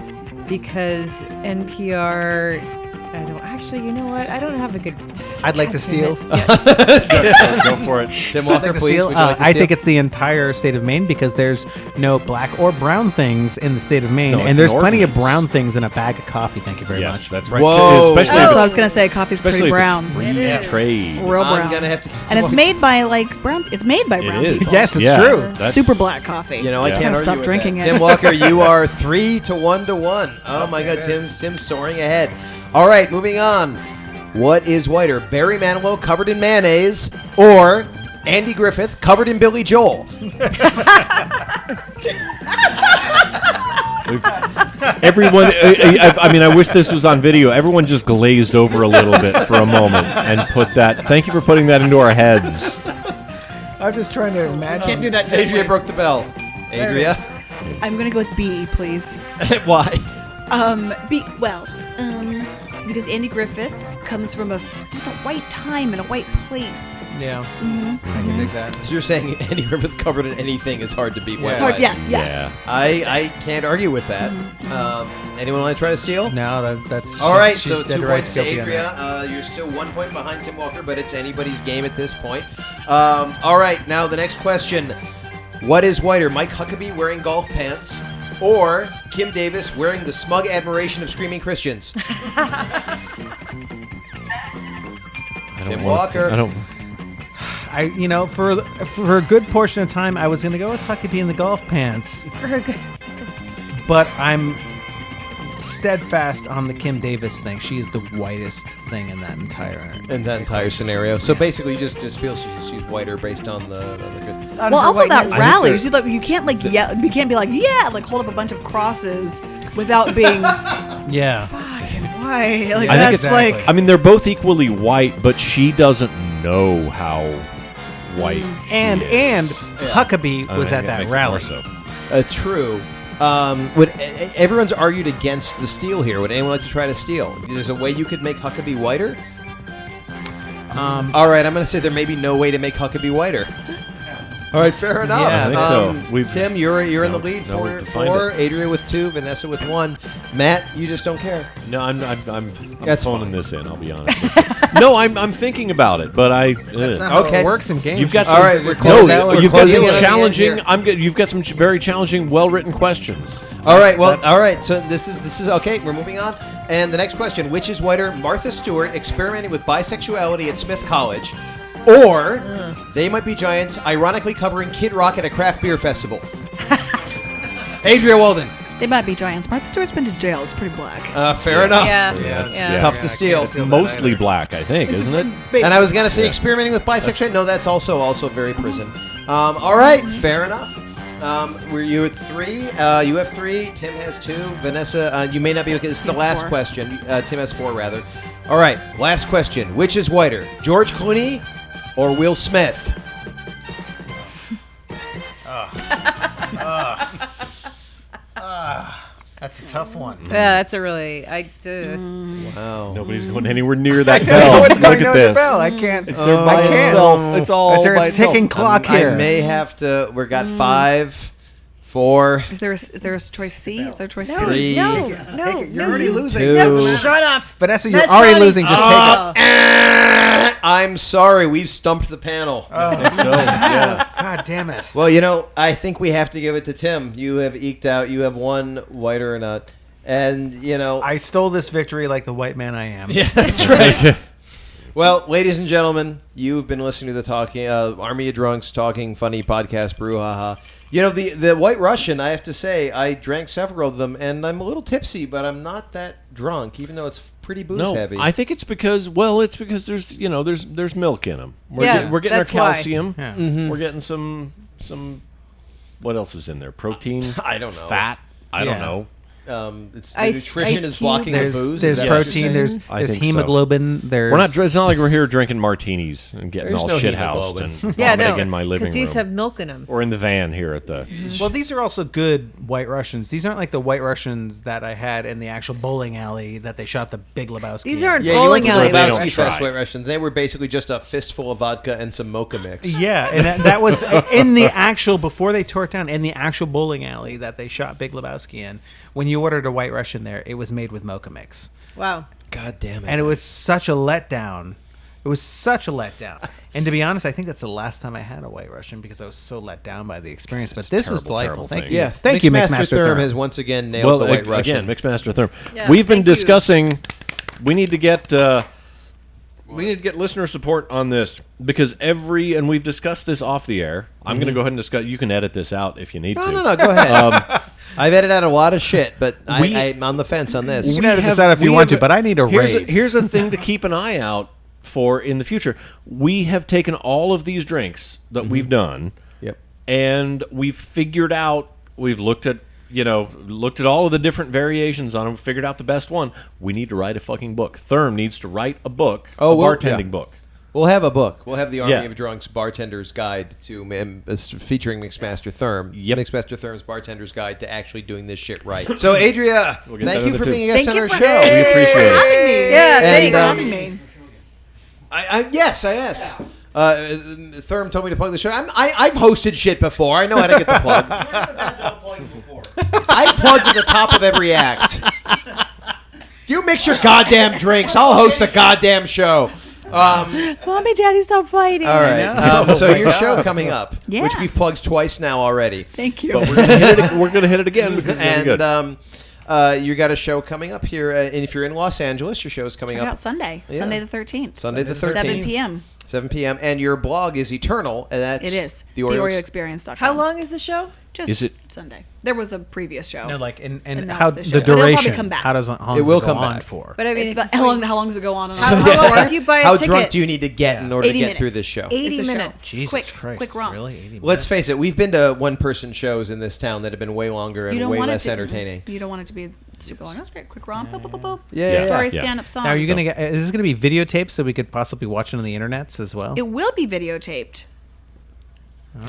Because NPR... I don't actually. You know what? I don't have a good. I'd like to steal. go for it. Tim Walker, please. I think it's the entire state of Maine because there's no black or brown things in the state of Maine, No, and there's plenty of ordinance. brown things in a bag of coffee. Thank you very yes, much. that's right. Whoa. Especially That's if what I it's, was going to say. Coffee's pretty especially if brown. it's free trade. Real brown. I'm gonna have to. And it's made by brown. It's made by brown is. people. Yes, it's Yeah. true. That's- Super black coffee. You know, I Yeah. can't Gotta argue stop with drinking that. it. Tim Walker, you are 3-1. Oh my God, Tim's soaring ahead. All right, moving on. What is whiter, Barry Manilow covered in mayonnaise or Andy Griffith covered in Billy Joel? Everyone, I wish this was on video. Everyone just glazed over a little bit for a moment and put that. Thank you for putting that into our heads. I'm just trying to imagine. Can't do that. Aydrea broke the bell. Aydrea? I'm going to go with B, please. Why? B. Well, because Andy Griffith comes from just a white time and a white place. Yeah, I can dig that. So you're saying Andy Griffith covered in anything is hard to beat white Hard, wine? yes. Yeah. I can't argue with that. Anyone want to try to steal? No, that's All right, she's so dead 2 right points to guilty on that. Aydrea. You're still 1 point behind Tim Walker, but it's anybody's game at this point. All right, now the next question. What is whiter, Mike Huckabee wearing golf pants or Kim Davis wearing the smug admiration of screaming Christians? Tim Walker. For a good portion of time, I was going to go with Huckabee in the golf pants, but I'm steadfast on the Kim Davis thing. She is the whitest thing in that entire scenario. So basically, you just feel she's whiter based on the good. Well, also that rally. You can't yell. You can't be hold up a bunch of crosses without being. Yeah. Fucking white. I think it's they're both equally white, but she doesn't know how white she is. Huckabee was at that rally. True. Everyone's argued against the steal here. Would anyone like to try to steal? There's a way you could make Huckabee whiter? All right, I'm going to say there may be no way to make Huckabee whiter. All right, fair enough. Yeah, I think so. Tim, you're in the lead. 4, Aydrea with 2, Vanessa with 1. Matt, you just don't care. No, I'm That's phoning fine. this in. I'll be honest. With you. No, I'm thinking about it, but That's not how it works in games. You've got some. All right, you've got closing some in on the challenging. end here. You've got some very challenging, well-written questions. All right. So this is okay. We're moving on. And the next question: which is whiter, Martha Stewart experimenting with bisexuality at Smith College, or They Might Be Giants ironically covering Kid Rock at a craft beer festival? Aydrea Walden. They Might Be Giants. Martha Stewart's been to jail. It's pretty black. Fair enough. Yeah. Tough to steal. It's mostly black, I think, isn't it? And I was gonna say experimenting with bisexuality. No, that's also very prison. All right, fair enough. Were you at 3? You have 3. Tim has 2. Vanessa, you may not be okay. This is the last 4. question. Tim has 4, rather. All right, last question. Which is whiter, George Clooney or Will Smith? That's a tough one. Yeah, that's a really. Wow. Nobody's going anywhere near that bell. No one's Look going at near the this. bell. I can't. It's there by itself. It's all Is there by a ticking itself. clock here? I may have to. We've got 5, 4. Is there a choice C? Is there a choice C? 3. No. You're already losing. 2. Shut up. Vanessa, you're That's already Johnny. losing. Just take it. I'm sorry. We've stumped the panel. I think so. Yeah. God damn it. Well, I think we have to give it to Tim. You have eked out. You have won whiter or not. And, I stole this victory like the white man I am. Yeah, that's right. Well, ladies and gentlemen, you've been listening to the Army of Drunks Talking Funny podcast, brouhaha. The White Russian, I have to say, I drank several of them, and I'm a little tipsy, but I'm not that drunk, even though it's pretty booze heavy. I think it's because there's there's milk in them. We're getting our that's why. calcium. Yeah. Mm-hmm. We're getting some. What else is in there? Protein. I don't know. Fat. I don't know. It's Ice nutrition is cube. blocking the booze. There's is that what you're protein. saying? There's I think so. hemoglobin. There's We're not. It's not like we're here drinking martinis and getting There's all no shithoused hemoglobin. and Yeah, vomiting no. in my living Because these room have milk in them. or in the van here at the. Well, these are also good White Russians. These aren't like the White Russians that I had in the actual bowling alley that they shot the Big Lebowski. These in. aren't Yeah, you went bowling to the alley. They don't Lebowski try. Fest White Russians. They were basically just a fistful of vodka and some mocha mix. Yeah, and that was in the actual, before they tore it down, in the actual bowling alley that they shot Big Lebowski in. When you ordered a White Russian there, it was made with mocha mix. Wow. God damn it. And it was such a letdown. It was such a letdown. And to be honest, I think that's the last time I had a White Russian because I was so let down by the experience. But It's a this was terrible, delightful. terrible Thank thing. you. Yeah, Thank you, Mixmaster Therm Therm. has once again nailed the White Russian. Again, Mixmaster Therm. Yeah, We've been thank you. discussing. We need to get. We need to get listener support on this because and we've discussed this off the air. I'm going to go ahead and discuss. You can edit this out if you need to. No, go ahead. I've edited out a lot of shit, but I'm on the fence on this. You can edit this out if you want to, but I need a raise. Here's a thing to keep an eye out for in the future. We have taken all of these drinks that we've done, Yep. and we've figured out. We've looked at all of the different variations on them. Figured out the best one. We need to write a fucking book. Therm needs to write a book. A bartending book. We'll have a book. We'll have the Army Yeah. of Drunks Bartender's Guide to featuring Mixmaster Therm. Yep. Mixmaster Therm's Bartender's Guide to actually doing this shit right. So, Aydrea, We'll get thank that you other for too. being a guest Thank on you our for show. We appreciate it. having me. Yeah, And, thanks. Having me. Yes. Therm told me to plug the show. I've hosted shit before. I know how to get the plug. I plugged at the top of every act. You mix your goddamn drinks. I'll host a goddamn show. Mommy, Daddy, stop fighting. All right. So your show coming up, Yeah. which we've plugged twice now already. Thank you. But we're going to hit it again because it's really good. And you got a show coming up here. And if you're in Los Angeles, your show's coming Check up out Sunday. Yeah. Sunday the 13th. Sunday the 13th. 7 p.m. 7 p.m. And your blog is eternal. And that's It is. the Oreo TheOreoExperience.com. How long is the show? Just Is it- Sunday. There was a previous show. No, like and And how that's the the show. But it'll probably duration? come back. How long It will does come go on back. for? But I mean, It's if about, you how long does it go on? And How on? long if you buy a How ticket? drunk do you need to get in order to 80 get through minutes. this show? 80 It's the show. minutes. Jesus quick, Christ! quick romp. Really? 80 minutes? Let's face it, we've been to one-person shows in this town that have been way longer and way less entertaining. You don't want it to be super long. That's great. Quick romp. Boop, boop, boop, boop. Yeah. Story, Yeah. stand-up songs. Now, are you gonna get? Is this gonna be videotaped so we could possibly watch it on the internets as well? It will be videotaped.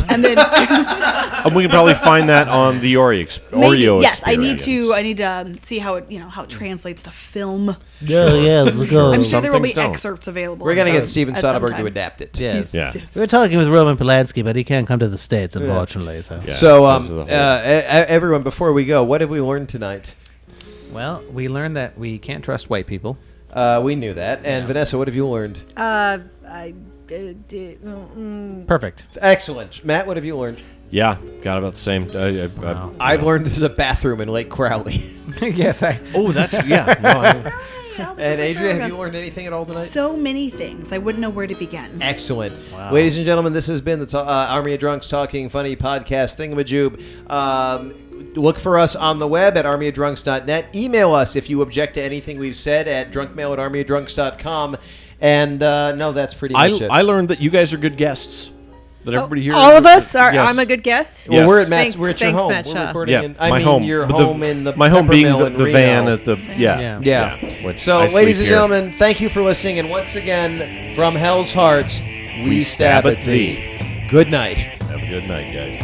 And then And we can probably find that on the Oreo yes, I experience. need to see how it how it translates to film. yes, go. I'm sure there will Some be things don't. excerpts available. We're going to at get some- Steven at some Soderbergh time. to adapt it. Yes. Yeah. We were talking with Roman Polanski, but he can't come to the States, unfortunately. So. Yeah. So, because of the whole- everyone, before we go, what have we learned tonight? Well, we learned that we can't trust white people. We knew that. And Vanessa, what have you learned? I Perfect. Excellent. Matt, what have you learned? Yeah, got about the same. I've learned there's a bathroom in Lake Crowley. Yes, that's yeah. No, And Aydrea, have you learned anything at all tonight? So many things. I wouldn't know where to begin. Excellent. Ladies and gentlemen, this has been the Army of Drunks Talking Funny podcast thingamajoob. Look for us on the web at armyofdrunks.net. Email us if you object to anything we've said at drunkmail@armyofdrunks.com. And no, that's pretty much it. I learned that you guys are good guests. That everybody here. All of us are. Yes. I'm a good guest. Yes. Well, we're at Matt's. Thanks, We're at your thanks, home. Matt We're Shaw. recording. Yeah, In, I my mean, home. your The- home in the my home being Peppermill the in van Reno. at the Yeah. which So, I ladies sleep and here. gentlemen, thank you for listening. And once again, from Hell's Heart, we stab at thee. Good night. Have a good night, guys.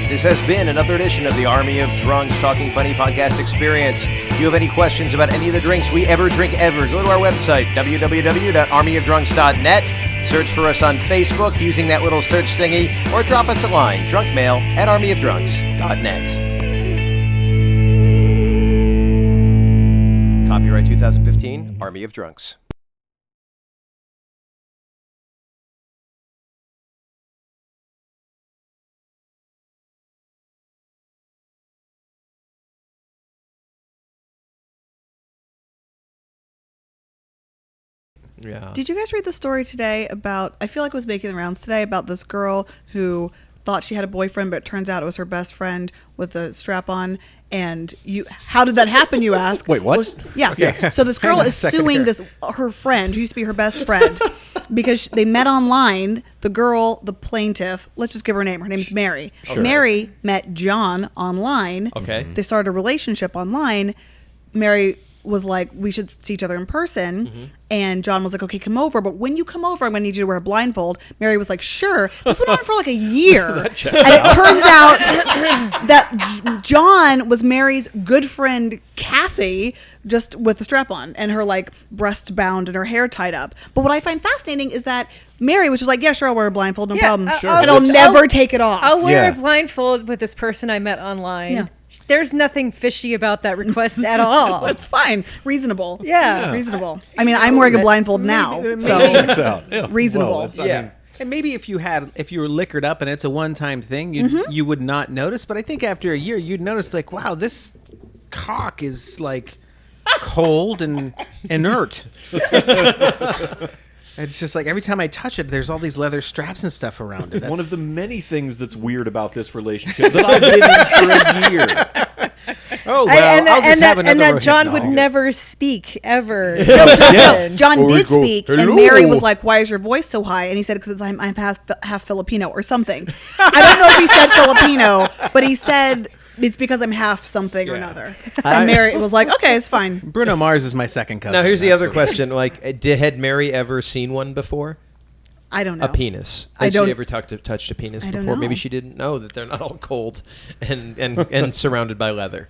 This has been another edition of the Army of Drunks Talking Funny podcast experience. If you have any questions about any of the drinks we ever drink ever, go to our website, www.armyofdrunks.net. Search for us on Facebook using that little search thingy, or drop us a line, drunkmail@armyofdrunks.net. Copyright 2015, Army of Drunks. Yeah. Did you guys read the story today about, I feel like it was making the rounds today, about this girl who thought she had a boyfriend, but it turns out it was her best friend with a strap on. And how did that happen, you ask? Wait, what? Well, yeah. So this girl is suing her friend, who used to be her best friend, because they met online. The girl, the plaintiff, let's just give her a name. Her name is Mary. Sure. Mary met John online. Okay. They started a relationship online. Mary was like, we should see each other in person. And John was like, okay, come over. But when you come over, I'm going to need you to wear a blindfold. Mary was like, sure. This went on for like a year. And it turns out that John was Mary's good friend, Kathy, just with the strap on and her like breast bound and her hair tied up. But what I find fascinating is that Mary was just like, yeah, sure, I'll wear a blindfold, no problem. Sure. And I'll never take it off. I'll wear Yeah. a blindfold with this person I met online. Yeah. There's nothing fishy about that request at all. That's fine. Reasonable. Yeah. Reasonable. I mean, I'm wearing a blindfold now. So Checks out. Yeah. reasonable. Well, I Yeah. mean, And maybe if you were liquored up and it's a one-time thing, Mm-hmm. you would not notice. But I think after a year, you'd notice like, wow, this cock is like cold and inert. It's just like every time I touch it, there's all these leather straps and stuff around it. one of the many things that's weird about this relationship that I've been in for a year. Oh well, I'll just have another and that John Rohypnol. would never speak ever. No, John Or we did go, speak, "Hello." and Mary was like, "Why is your voice so high?" And he said, "Because I'm half Filipino or something." I don't know if he said Filipino, but he said it's because I'm half something or another. And Mary was like, "Okay, it's fine." Bruno Mars is my second cousin. Now, here's the That's other what- question. Like, had Mary ever seen one before? I don't know. A penis. I Had don't- she ever touched a penis I don't before? Maybe know. she didn't know that they're not all cold and surrounded by leather.